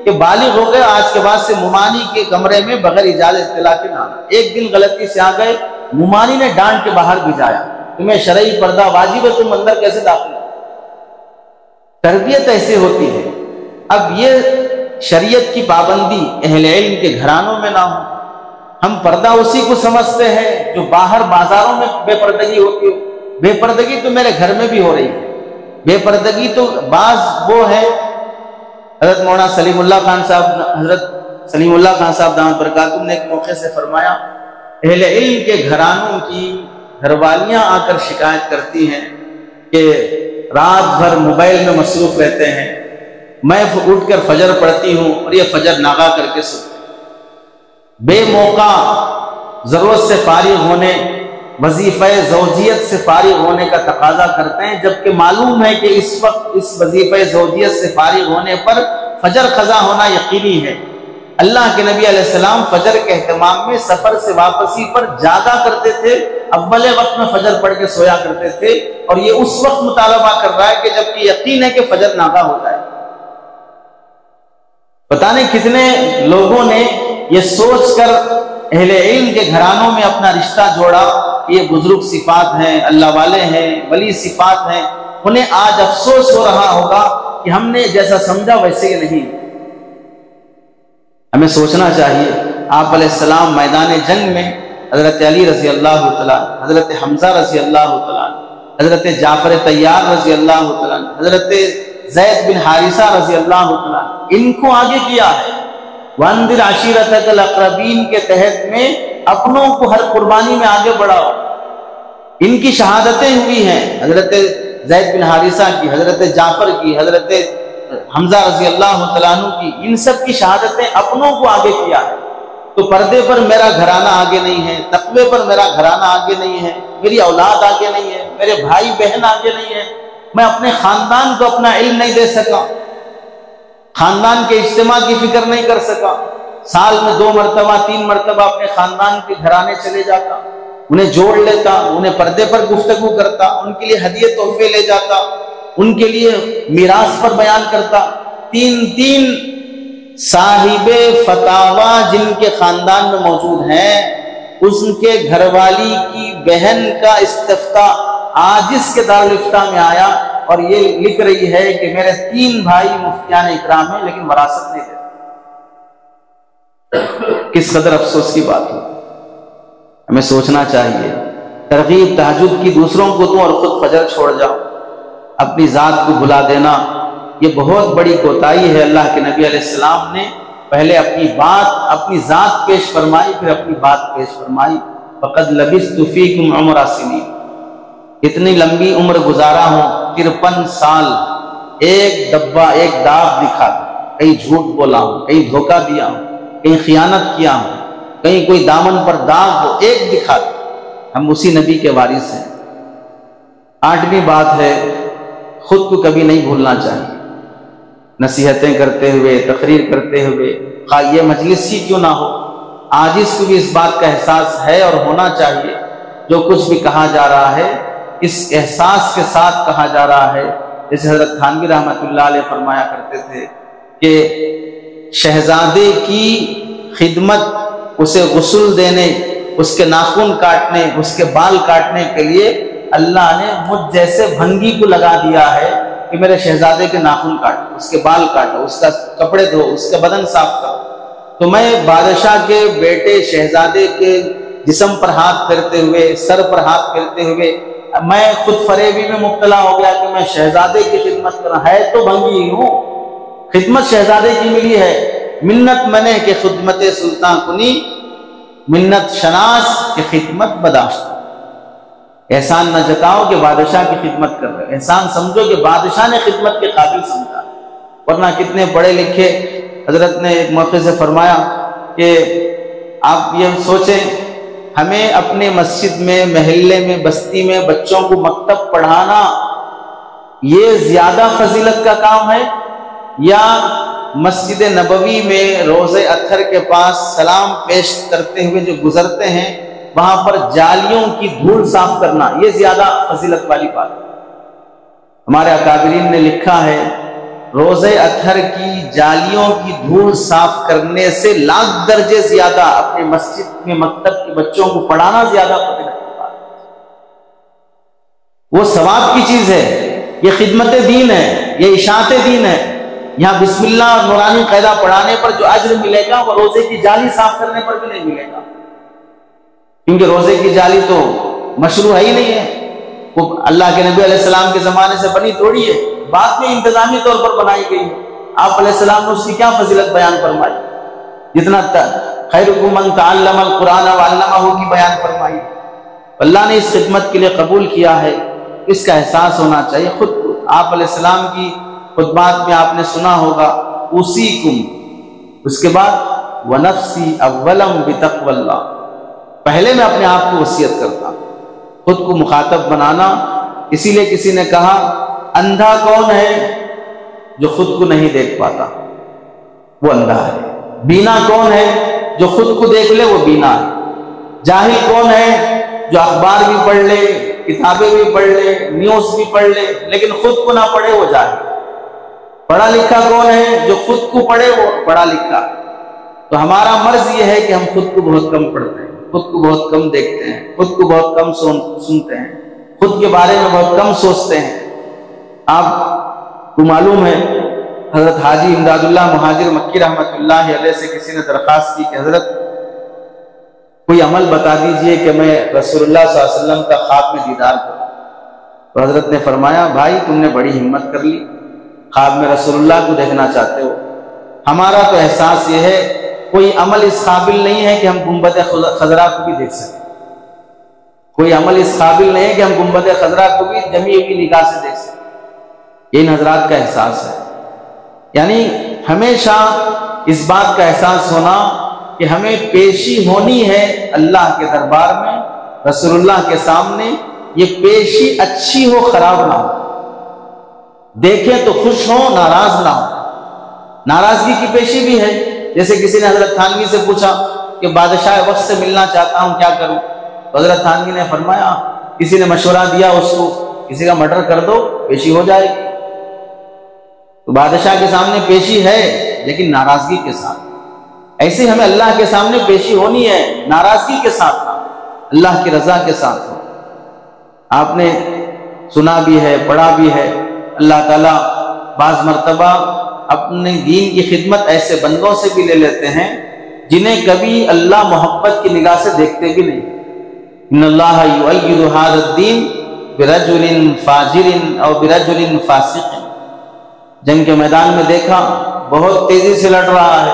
کہ بالغ ہو گئے، آج کے بعد سے ممانی کے کمرے میں بغیر اجازت اطلاع کے نہ آنا۔ ایک دن غلطی سے آ گئے، ممانی نے ڈانٹ کے باہر بھجایا، تمہیں شرعی پردہ واجب ہے، تم اندر کیسے داخل ہو؟ تربیت ایسے ہوتی ہے۔ اب یہ شریعت کی پابندی اہل علم کے گھرانوں میں نہ ہو۔ ہم پردہ اسی کو سمجھتے ہیں جو باہر بازاروں میں بے پردگی ہوتی ہو، بے پردگی تو میرے گھر میں بھی ہو رہی ہے۔ بے پردگی تو بعض وہ ہے، حضرت مولانا سلیم اللہ خان صاحب، حضرت سلیم اللہ خان صاحب دامت برکاتہم نے ایک موقع سے فرمایا، اہل علم کے گھرانوں کی گھر والیاں آ کر شکایت کرتی ہیں کہ رات بھر موبائل میں مصروف رہتے ہیں، میں اٹھ کر فجر پڑھتی ہوں اور یہ فجر ناغا کر کے سوتے ہیں، بے موقع ضرورت سے فارغ ہونے، وظیفہ زوجیت سے فارغ ہونے کا تقاضا کرتے ہیں، جبکہ معلوم ہے کہ اس وقت اس وظیفہ زوجیت سے فارغ ہونے پر فجر قضا ہونا یقینی ہے۔ اللہ کے نبی علیہ السلام فجر کے اہتمام میں سفر سے واپسی پر جاگا کرتے تھے، اول وقت میں فجر پڑھ کے سویا کرتے تھے، اور یہ اس وقت مطالبہ کر رہا ہے کہ جب کہ یقین ہے کہ فجر ناغا ہو جائے۔ پتہ نہیں کتنے لوگوں نے یہ سوچ کر اہل علم کے گھرانوں میں اپنا رشتہ جوڑا، یہ بزرگ صفات ہیں، اللہ والے ہیں، ولی صفات ہیں، انہیں آج افسوس ہو رہا ہوگا کہ ہم نے جیسا سمجھا ویسے ہی نہیں۔ ہمیں سوچنا چاہیے، آپ علیہ السلام میدان جنگ میں حضرت علی رضی اللہ تعالیٰ، حضرت حمزہ رضی اللہ تعالیٰ، حضرت جعفر طیار رضی اللہ تعالیٰ، حضرت زید بن حارثہ رضی اللہ تعالیٰ، ان کو آگے کیا ہے۔ وَأَنذِرْ عَشِيرَتَكَ الْأَقْرَبِينَ کے تحت میں اپنوں کو ہر قربانی میں آگے بڑھاؤ۔ ان کی شہادتیں ہوئی ہیں، حضرت زید بن حارثہ کی، حضرت جعفر کی، حضرت حمزہ رضی اللہ تعالیٰ عنہ کی، ان سب کی شہادتیں اپنوں کو آگے کیا ہے۔ تو پردے پر میرا گھرانہ آگے نہیں ہے، تقوی پر میرا گھرانہ آگے نہیں ہے، میری اولاد آگے نہیں ہے، میرے بھائی بہن آگے نہیں ہے، میں اپنے خاندان کو اپنا علم نہیں دے سکا، خاندان کے اجتماع کی فکر نہیں کر سکا، سال میں 2 مرتبہ 3 مرتبہ اپنے خاندان کے گھرانے چلے جاتا، انہیں جوڑ لیتا، انہیں پردے پر گفتگو کرتا، ان کے لیے ہدیے تحفے لے جاتا، ان کے لیے میراث پر بیان کرتا۔ 3 صاحب فتاوا جن کے خاندان میں موجود ہیں، اس کے گھر والی کی بہن کا استفتاء آج اس کے دارالفتاء میں آیا، اور یہ لکھ رہی ہے کہ میرے 3 بھائی مفتیان اکرام ہیں لیکن وراثت نہیں دیتے۔ کس قدر افسوس کی بات ہے۔ ہمیں سوچنا چاہیے، ترغیب تہجد کی دوسروں کو دوں اور خود فجر چھوڑ جاؤ، اپنی ذات کو بھلا دینا، یہ بہت بڑی کوتاہی ہے۔ اللہ کے نبی علیہ السلام نے پہلے اپنی ذات پیش فرمائی، پھر اپنی بات پیش فرمائی۔ فَقَدْ لَبِثْتُ فِيكُمْ عُمْرَ سِنِينَ، اتنی لمبی عمر گزارا ہوں، 53 سال، ایک ڈبہ ایک داب دکھا دو، کہیں جھوٹ بولا ہوں، کہیں دھوکہ دیا ہوں، کہیں خیانت کیا ہوں، کہیں کوئی دامن پر داغ ہو، ایک دکھا دے، ہم اسی نبی کے وارث ہیں۔ 8ویں بات ہے، خود کو کبھی نہیں بھولنا چاہیے۔ نصیحتیں کرتے ہوئے، تقریر کرتے ہوئے، خواہ یہ مجلس ہی کیوں نہ ہو، عاجز کو بھی اس بات کا احساس ہے اور ہونا چاہیے، جو کچھ بھی کہا جا رہا ہے اس احساس کے ساتھ کہا جا رہا ہے۔ جیسے حضرت تھانوی رحمۃ اللہ علیہ فرمایا کرتے تھے کہ شہزادے کی خدمت، اسے غسل دینے، اس کے ناخن کاٹنے، اس کے بال کاٹنے کے لیے اللہ نے مجھ جیسے بھنگی کو لگا دیا ہے کہ میرے شہزادے کے ناخن کاٹو، اس کے بال کاٹو، اس کا کپڑے دھو، اس کا بدن صاف کرو۔ تو میں بادشاہ کے بیٹے شہزادے کے جسم پر ہاتھ پھیرتے ہوئے، سر پر ہاتھ پھیرتے ہوئے میں خود فریبی میں مبتلا ہو گیا کہ میں شہزادے کی خدمت کرنا، ہے تو بھنگی ہی ہوں، خدمت شہزادے کی ملی ہے۔ منت منے کہ خدمت سلطان کنی، منت شناس کہ خدمت بداشت۔ احسان نہ جتاؤ کہ بادشاہ کی خدمت کر رہے، احسان سمجھو کہ بادشاہ نے خدمت کے قابل سمجھا، ورنہ کتنے پڑھے لکھے۔ حضرت نے ایک موقع سے فرمایا کہ آپ یہ سوچیں، ہمیں اپنے مسجد میں، محلے میں، بستی میں بچوں کو مکتب پڑھانا یہ زیادہ فضیلت کا کام ہے، یا مسجد نبوی میں روزہ اطہر کے پاس سلام پیش کرتے ہوئے جو گزرتے ہیں وہاں پر جالیوں کی دھول صاف کرنا یہ زیادہ فضیلت والی بات ہے؟ ہمارے اکابرین نے لکھا ہے روزہ اطہر کی جالیوں کی دھول صاف کرنے سے لاکھ درجے زیادہ اپنے مسجد میں مکتب کے بچوں کو پڑھانا زیادہ فضیلت کی بات ہے۔ وہ ثواب کی چیز ہے، یہ خدمت دین ہے، یہ اشاعت دین ہے۔ یہاں بسم اللہ اور نورانی قاعدہ پڑھانے پر جو اجر ملے گا وہ روزے کی جالی صاف کرنے پر بھی نہیں ملے گا، کیونکہ روزے کی جالی تو مشروع ہی نہیں ہے، وہ اللہ کے نبی علیہ السلام کے زمانے سے بنی توڑی ہے، بعد میں انتظامی طور پر بنائی گئی ہے۔ آپ علیہ السلام نے اس کی کیا فضیلت بیان فرمائی؟ جتنا خیرکم من تعلم القرآن وعلمہ کی بیان فرمائی۔ اللہ نے اس خدمت کے لیے قبول کیا ہے، اس کا احساس ہونا چاہیے خود کو۔ آپ علیہ السلام کی خطبات میں آپ نے سنا ہوگا اوصیکم، اس کے بعد ونفسی اولم بتقوی اللہ، پہلے میں اپنے آپ کو وصیت کرتا ہوں، خود کو مخاطب بنانا۔ اسی لیے کسی نے کہا اندھا کون ہے؟ جو خود کو نہیں دیکھ پاتا وہ اندھا ہے۔ بینا کون ہے؟ جو خود کو دیکھ لے وہ بینا ہے۔ جاہل کون ہے؟ جو اخبار بھی پڑھ لے، کتابیں بھی پڑھ لے، نیوز بھی پڑھ لے لیکن خود کو نہ پڑھے وہ جاہل۔ پڑھا لکھا کون ہے؟ جو خود کو پڑھے وہ پڑھا لکھا۔ تو ہمارا مرض یہ ہے کہ ہم خود کو بہت کم پڑھتے ہیں، خود کو بہت کم دیکھتے ہیں، خود کو بہت کم سنتے ہیں، خود کے بارے میں بہت کم سوچتے ہیں۔ آپ کو معلوم ہے حضرت حاجی امداد اللہ مہاجر مکی رحمۃ اللہ علیہ سے کسی نے درخواست کی کہ حضرت کوئی عمل بتا دیجئے کہ میں رسول اللہ صلی اللہ علیہ وسلم کا خواب میں دیدار کروں۔ تو حضرت نے فرمایا بھائی تم نے بڑی ہمت کر لی، خواب میں رسول اللہ کو دیکھنا چاہتے ہو۔ ہمارا تو احساس یہ ہے کوئی عمل اس قابل نہیں ہے کہ ہم گنبد خضرا کو بھی دیکھ سکیں، کوئی عمل اس قابل نہیں ہے کہ ہم گنبد خضرا کو بھی جمی ہوئی نگاہ سے دیکھ سکیں۔ یہ ان حضرات کا احساس ہے، یعنی ہمیشہ اس بات کا احساس ہونا کہ ہمیں پیشی ہونی ہے اللہ کے دربار میں، رسول اللہ کے سامنے۔ یہ پیشی اچھی ہو خراب نہ ہو، دیکھیں تو خوش ہو ناراض نہ ہو۔ ناراضگی کی پیشی بھی ہے، جیسے کسی نے حضرت تھانوی سے پوچھا کہ بادشاہ وقت سے ملنا چاہتا ہوں کیا کروں؟ تو حضرت تھانوی نے فرمایا کسی نے مشورہ دیا اس کو کسی کا مرڈر کر دو پیشی ہو جائے گی۔ تو بادشاہ کے سامنے پیشی ہے لیکن ناراضگی کے ساتھ، ایسے ہمیں اللہ کے سامنے پیشی ہونی ہے ناراضگی کے ساتھ، اللہ کی رضا کے ساتھ ہو۔ آپ نے سنا بھی ہے پڑھا بھی ہے، اللہ تعالیٰ بعض مرتبہ اپنے دین کی خدمت ایسے بندوں سے بھی لے لیتے ہیں جنہیں کبھی اللہ محبت کی نگاہ سے دیکھتے بھی نہیں۔ ان اللہ یؤید ھذا الدین برجل فاجر او برجل فاسق، جنگ کے میدان میں دیکھا بہت تیزی سے لڑ رہا ہے،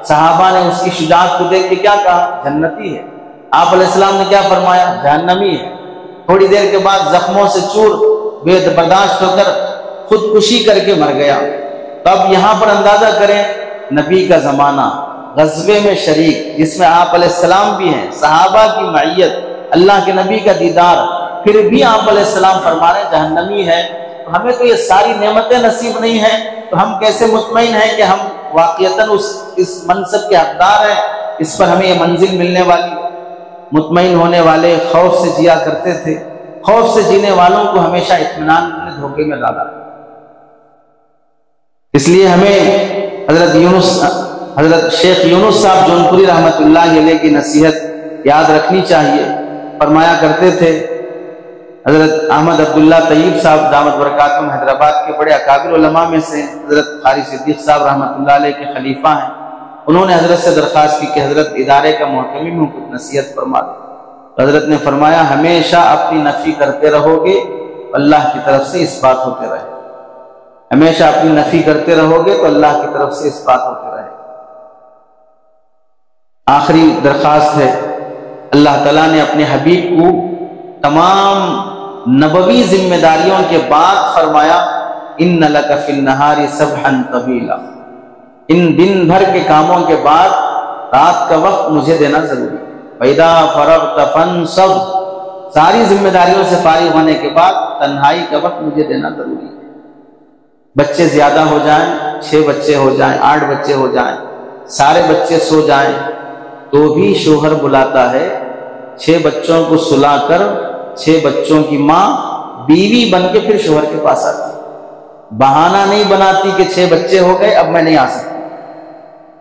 صحابہ نے اس کی شجاعت کو دیکھ کے کیا کہا؟ جنتی ہے۔ آپ علیہ السلام نے کیا فرمایا؟ جہنمی ہے۔ تھوڑی دیر کے بعد زخموں سے چور بے برداشت ہو کر خودکشی کر کے مر گیا۔ تو اب یہاں پر اندازہ کریں، نبی کا زمانہ، غزوے میں شریک جس میں آپ علیہ السلام بھی ہیں، صحابہ کی معیت، اللہ کے نبی کا دیدار، پھر بھی آپ علیہ السلام فرما رہے ہیں جہنمی ہے۔ تو ہمیں تو یہ ساری نعمتیں نصیب نہیں ہیں، تو ہم کیسے مطمئن ہیں کہ ہم واقعتاً اس منصب کے حقدار ہیں، اس پر ہمیں یہ منزل ملنے والی؟ مطمئن ہونے والے خوف سے جیا کرتے تھے، خوف سے جینے والوں کو ہمیشہ اطمینان نے دھوکے میں ڈالا۔ اس لیے ہمیں حضرت شیخ یونس صاحب جونپوری رحمۃ اللہ علیہ کی نصیحت یاد رکھنی چاہیے۔ فرمایا کرتے تھے، حضرت احمد عبداللہ طیب صاحب دامت برکاتہم حیدرآباد کے بڑے اکابر علماء میں سے حضرت قاری صدیق صاحب رحمۃ اللہ علیہ کے خلیفہ ہیں، انہوں نے حضرت سے درخواست کی کہ حضرت ادارے کا محتمم ہوں، کچھ نصیحت فرما دیں۔ حضرت نے فرمایا ہمیشہ اپنی نفی کرتے رہو گے، اللہ کی طرف سے اس بات ہوتے رہے، ہمیشہ اپنی نفی کرتے رہو گے تو اللہ کی طرف سے اس بات ہوتے رہے۔ آخری درخواست ہے، اللہ تعالیٰ نے اپنے حبیب کو تمام نبوی ذمہ داریوں کے بعد فرمایا ان لک فی النہار سبحا طویلا، ان دن بھر کے کاموں کے بعد رات کا وقت مجھے دینا ضروری ہے۔ فَإِذَا فَرَغْتَ فَانْصَبْ، ساری ذمہ داریوں سے فارغ ہونے کے بعد تنہائی کا وقت مجھے دینا ضروری ہے۔ بچے زیادہ ہو جائیں، 6 بچے ہو جائیں، 8 بچے ہو جائیں، سارے بچے سو جائیں تو بھی شوہر بلاتا ہے 6 بچوں کو سلا کر 6 بچوں کی ماں بیوی بن کے پھر شوہر کے پاس آتی ہے، بہانہ نہیں بناتی کہ 6 بچے ہو گئے اب میں نہیں آ سکتی۔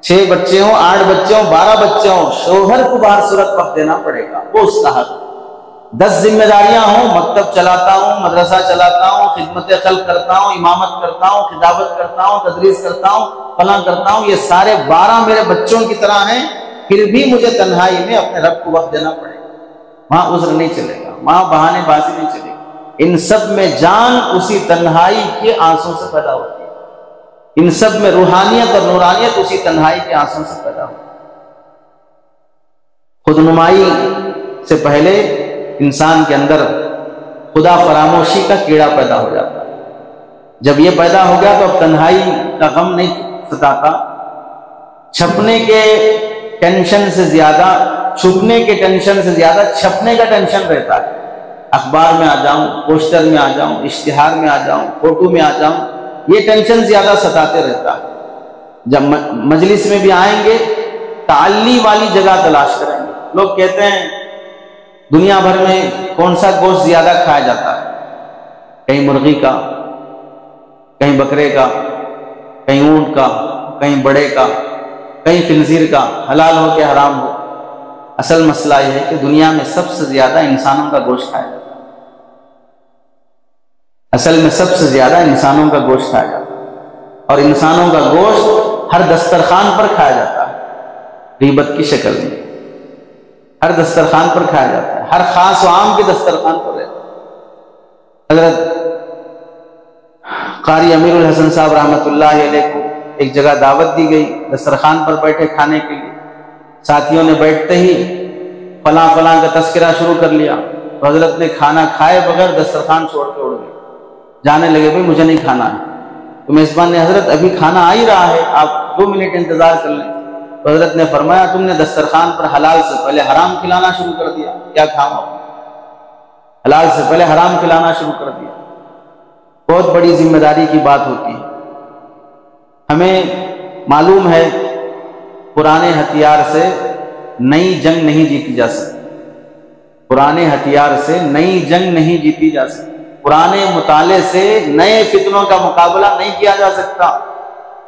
6 بچے ہوں، 8 بچے ہوں، 12 بچے ہوں، شوہر کو باہر صورت وقت دینا پڑے گا، وہ اس کا حق۔ 10 ذمہ داریاں ہوں، مکتب چلاتا ہوں، مدرسہ چلاتا ہوں، خدمت خلق کرتا ہوں، امامت کرتا ہوں، خطابت کرتا ہوں، تدریس کرتا ہوں، فلاں کرتا ہوں، یہ سارے 12 میرے بچوں کی طرح ہیں، پھر بھی مجھے تنہائی میں اپنے رب کو وقت دینا پڑے گا۔ وہاں عذر نہیں چلے گا، وہاں بہانے بازی نہیں چلے گی۔ ان سب میں جان اسی تنہائی کے آنسوں سے پیدا ہوتی ہے، ان سب میں روحانیت اور نورانیت اسی تنہائی کے آنسوں سے پیدا ہوتی ہے۔ خود نمائی سے پہلے انسان کے اندر خدا فراموشی کا کیڑا پیدا ہو جاتا ہے، جب یہ پیدا ہو گیا تو اب تنہائی کا غم نہیں ستاتا، چھپنے کے ٹینشن سے زیادہ، چھپنے کے ٹینشن سے زیادہ چھپنے کا ٹینشن رہتا ہے۔ اخبار میں آ جاؤں، پوسٹر میں آ جاؤں، اشتہار میں آ جاؤں، فوٹو میں آ جاؤں، یہ ٹینشن زیادہ ستاتے رہتا ہے۔ جب مجلس میں بھی آئیں گے تعلی والی جگہ تلاش کریں گے۔ لوگ کہتے ہیں دنیا بھر میں کون سا گوشت زیادہ کھایا جاتا ہے، کہیں مرغی کا، کہیں بکرے کا، کہیں اونٹ کا، کہیں بڑے کا، کہیں خنزیر کا، حلال ہو کہ حرام ہو۔ اصل مسئلہ یہ ہے کہ دنیا میں سب سے زیادہ انسانوں کا گوشت کھایا جاتا ہے، اصل میں سب سے زیادہ انسانوں کا گوشت کھایا جاتا ہے، اور انسانوں کا گوشت ہر دسترخوان پر کھایا جاتا ہے، غیبت کی شکل میں ہر دسترخوان پر کھایا جاتا ہے، ہر خاص و عام کے دسترخوان پر رہتا ہے۔ حضرت قاری امیر الحسن صاحب رحمۃ اللہ علیہ کو ایک جگہ دعوت دی گئی، دسترخوان پر بیٹھے کھانے کے لیے، ساتھیوں نے بیٹھتے ہی فلاں فلاں کا تذکرہ شروع کر لیا، تو حضرت نے کھانا کھائے بغیر دسترخوان چھوڑ کے اڑ گئے، جانے لگے بھائی مجھے نہیں کھانا ہے۔ تو میزبان نے حضرت ابھی کھانا آ ہی رہا ہے، آپ 2 منٹ انتظار کر لیں۔ تو حضرت نے فرمایا تم نے دسترخوان پر حلال سے پہلے حرام کھلانا شروع کر دیا، کیا کھاؤں؟ حلال سے پہلے حرام کھلانا شروع کر دیا۔ بہت بڑی ذمہ داری کی بات ہوتی ہے۔ ہمیں معلوم ہے پرانے ہتھیار سے نئی جنگ نہیں جیتی جا سکتی، پرانے ہتھیار سے نئی جنگ نہیں جیتی جا سکتی، پرانے مطالعے سے نئے فتنوں کا مقابلہ نہیں کیا جا سکتا۔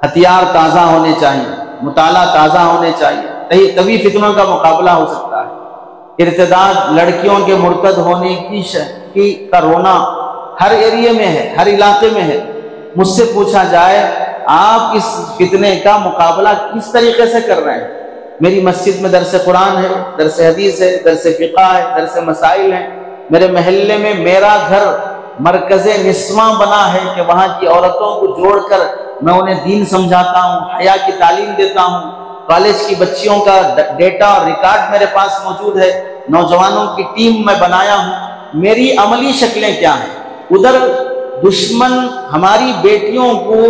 ہتھیار تازہ ہونے چاہیے، مطالعہ تازہ ہونے چاہیے، تبھی فتنوں کا مقابلہ ہو سکتا ہے۔ ارتداد، لڑکیوں کے مرتد ہونے کی کا رونا ہر ایریے میں ہے، ہر علاقے میں ہے۔ مجھ سے پوچھا جائے آپ اس فتنے کا مقابلہ کس طریقے سے کر رہے ہیں؟ میری مسجد میں درس قرآن ہے، درس حدیث ہے، درس فقہ ہے، درس مسائل ہیں۔ میرے محلے میں میرا گھر مرکز نسواں بنا ہے کہ وہاں کی عورتوں کو جوڑ کر میں انہیں دین سمجھاتا ہوں، حیا کی تعلیم دیتا ہوں۔ کالج کی بچیوں کا ڈیٹا اور ریکارڈ میرے پاس موجود ہے، نوجوانوں کی ٹیم میں بنایا ہوں۔ میری عملی شکلیں کیا ہیں؟ ادھر دشمن ہماری بیٹیوں کو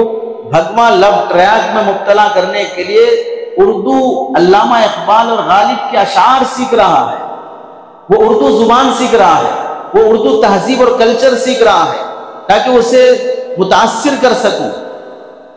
بھگواں لو ٹریک میں مبتلا کرنے کے لیے اردو علامہ اقبال اور غالب کے اشعار سیکھ رہا ہے، وہ اردو زبان سیکھ رہا ہے، وہ اردو تہذیب اور کلچر سیکھ رہا ہے تاکہ اسے متاثر کر سکوں،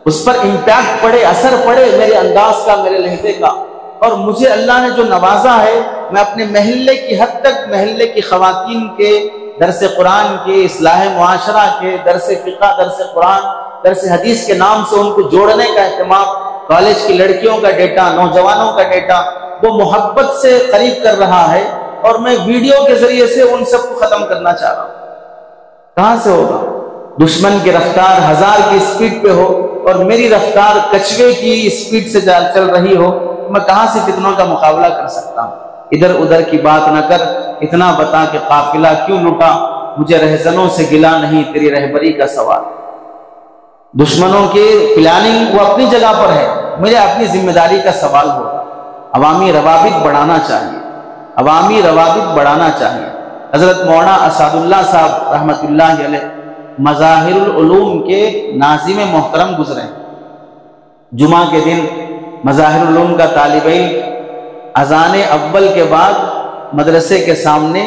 اس پر امپیکٹ پڑے، اثر پڑے میرے انداز کا، میرے لہجے کا۔ اور مجھے اللہ نے جو نوازا ہے، میں اپنے محلے کی حد تک محلے کی خواتین کے درس قرآن کے، اصلاح معاشرہ کے، درس فقہ، درس قرآن، درس حدیث کے نام سے ان کو جوڑنے کا اہتمام، کالج کی لڑکیوں کا ڈیٹا، نوجوانوں کا ڈیٹا، وہ محبت سے قریب کر رہا ہے، اور میں ویڈیو کے ذریعے سے ان سب کو ختم کرنا چاہ رہا ہوں۔ کہاں سے ہوگا؟ دشمن کی رفتار 1000 کی سپیڈ پہ ہو اور میری رفتار کچھوے کی سپیڈ سے چل رہی ہو، میں کہاں سے فتنوں کا مقابلہ کر سکتا ہوں؟ ادھر ادھر کی بات نہ کر، اتنا بتا کہ قافلہ کیوں لٹا، مجھے رہزنوں سے گلا نہیں، تیری رہبری کا سوال۔ دشمنوں کی پلاننگ وہ اپنی جگہ پر ہے، مجھے اپنی ذمہ داری کا سوال ہوگا۔ عوامی روابط بڑھانا چاہیے، عوامی روابط بڑھانا چاہیے۔ حضرت مولانا اسعد اللہ صاحب رحمۃ اللہ علیہ مظاہر العلوم کے ناظم محترم گزرے، جمعہ کے دن مظاہر العلوم کا طالب علم اذان اول کے بعد مدرسے کے سامنے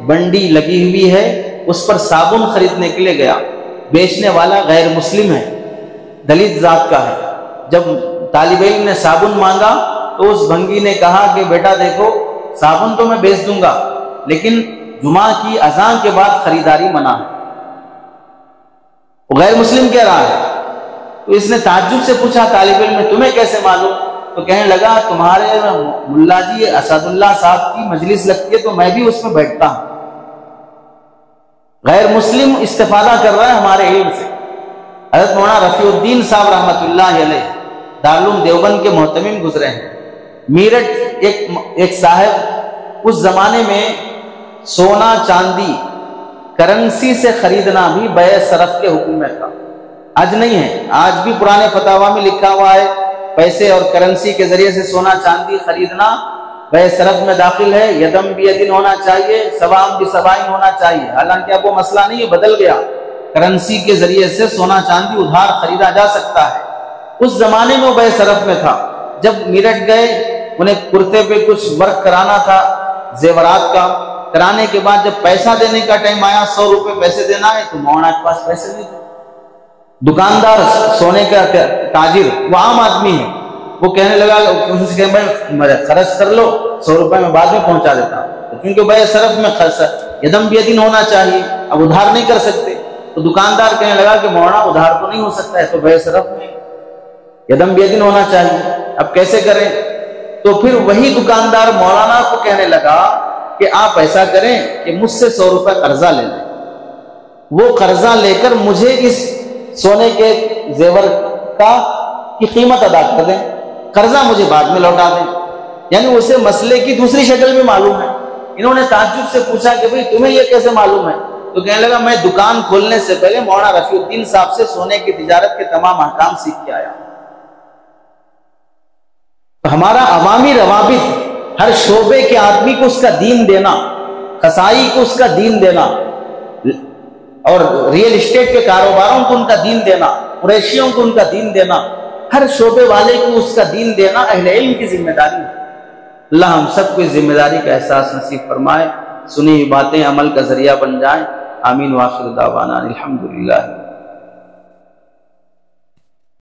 بنڈی لگی ہوئی ہے، اس پر صابن خریدنے کے لیے گیا، بیچنے والا غیر مسلم ہے، دلت ذات کا ہے۔ جب طالب علم نے صابن مانگا تو اس بھنگی نے کہا کہ بیٹا دیکھو، صابن تو میں بیچ دوں گا لیکن جمعہ کی اذان کے بعد خریداری منع ہے۔ وہ غیر مسلم کہہ رہا ہے، تو اس نے تعجب سے پوچھا طالب علم نے، تمہیں کیسے معلوم؟ تو کہنے لگا تمہارے ملا جی اسعد اللہ صاحب کی مجلس لگتی ہے تو میں بھی اس میں بیٹھتا ہوں۔ غیر مسلم استفادہ کر رہا ہے ہمارے علم سے۔ حضرت مولانا رفیع الدین صاحب رحمۃ اللہ علیہ دارالعلوم دیوبند کے محتمم گزرے ہیں۔ میرٹھ ایک صاحب، اس زمانے میں سونا چاندی کرنسی سے خریدنا بھی بیع صرف کے حکم میں تھا، آج نہیں ہے۔ آج بھی پرانے فتاوا میں لکھا ہوا ہے پیسے اور کرنسی کے ذریعے سے سونا چاندی خریدنا بیع صرف میں داخل ہے، یدم بیدن ہونا چاہیے، سوام بسوائن ہونا چاہیے۔ حالانکہ اب وہ مسئلہ نہیں ہے، بدل گیا، کرنسی کے ذریعے سے سونا چاندی ادھار خریدا جا سکتا ہے۔ اس زمانے میں وہ بیع صرف میں تھا۔ جب میرٹھ گئے، انہیں کرتے پہ کچھ ورک کرانا تھا زیورات کا، کرانے کے بعد جب پیسہ دینے کا ٹائم آیا، 100 روپے پیسے دینا ہے، تو مولانا کے پاس پیسے نہیں تھے۔ دکاندار سونے کا تاجر وہ عام آدمی ہے، وہ کہنے لگا ان سے کہ میں خرچ کر لو، 100 روپے میں بعد میں پہنچا دیتا ہوں، کیونکہ بیع صرف میں یدم بیدن ہونا چاہیے، اب ادھار نہیں کر سکتے۔ تو دکاندار کہنے لگا کہ مولانا ادھار تو نہیں ہو سکتا ہے، تو بیع صرف میں یدم بیدن ہونا چاہیے، اب کیسے کریں؟ تو پھر وہی دکاندار مولانا کو کہنے لگا کہ آپ ایسا کریں کہ مجھ سے 100 روپے قرضہ لے لیں، وہ قرضہ لے کر مجھے اس سونے کے زیور کی قیمت ادا کر دیں، قرضہ مجھے بعد میں لوٹا دیں۔ یعنی اسے مسئلے کی دوسری شکل بھی معلوم ہے۔ انہوں نے تعجب سے پوچھا کہ بھئی تمہیں یہ کیسے معلوم ہے؟ تو کہنے لگا میں دکان کھولنے سے پہلے مولانا رفیع الدین صاحب سے سونے کی تجارت کے تمام احکام سیکھ کے آیا۔ تو ہمارا عوامی روابط، ہر شعبے کے آدمی کو اس کا دین دینا، قصائی کو اس کا دین دینا، اور ریئل اسٹیٹ کے کاروباروں کو ان کا دین دینا، قریشیوں کو ان کا دین دینا، ہر شعبے والے کو اس کا دین دینا اہل علم کی ذمہ داری ہے۔ اللہ ہم سب کو اس ذمہ داری کا احساس نصیب فرمائے، سنی ہوئی باتیں عمل کا ذریعہ بن جائیں۔ آمین۔ وآخر دعوانا الحمدللہ۔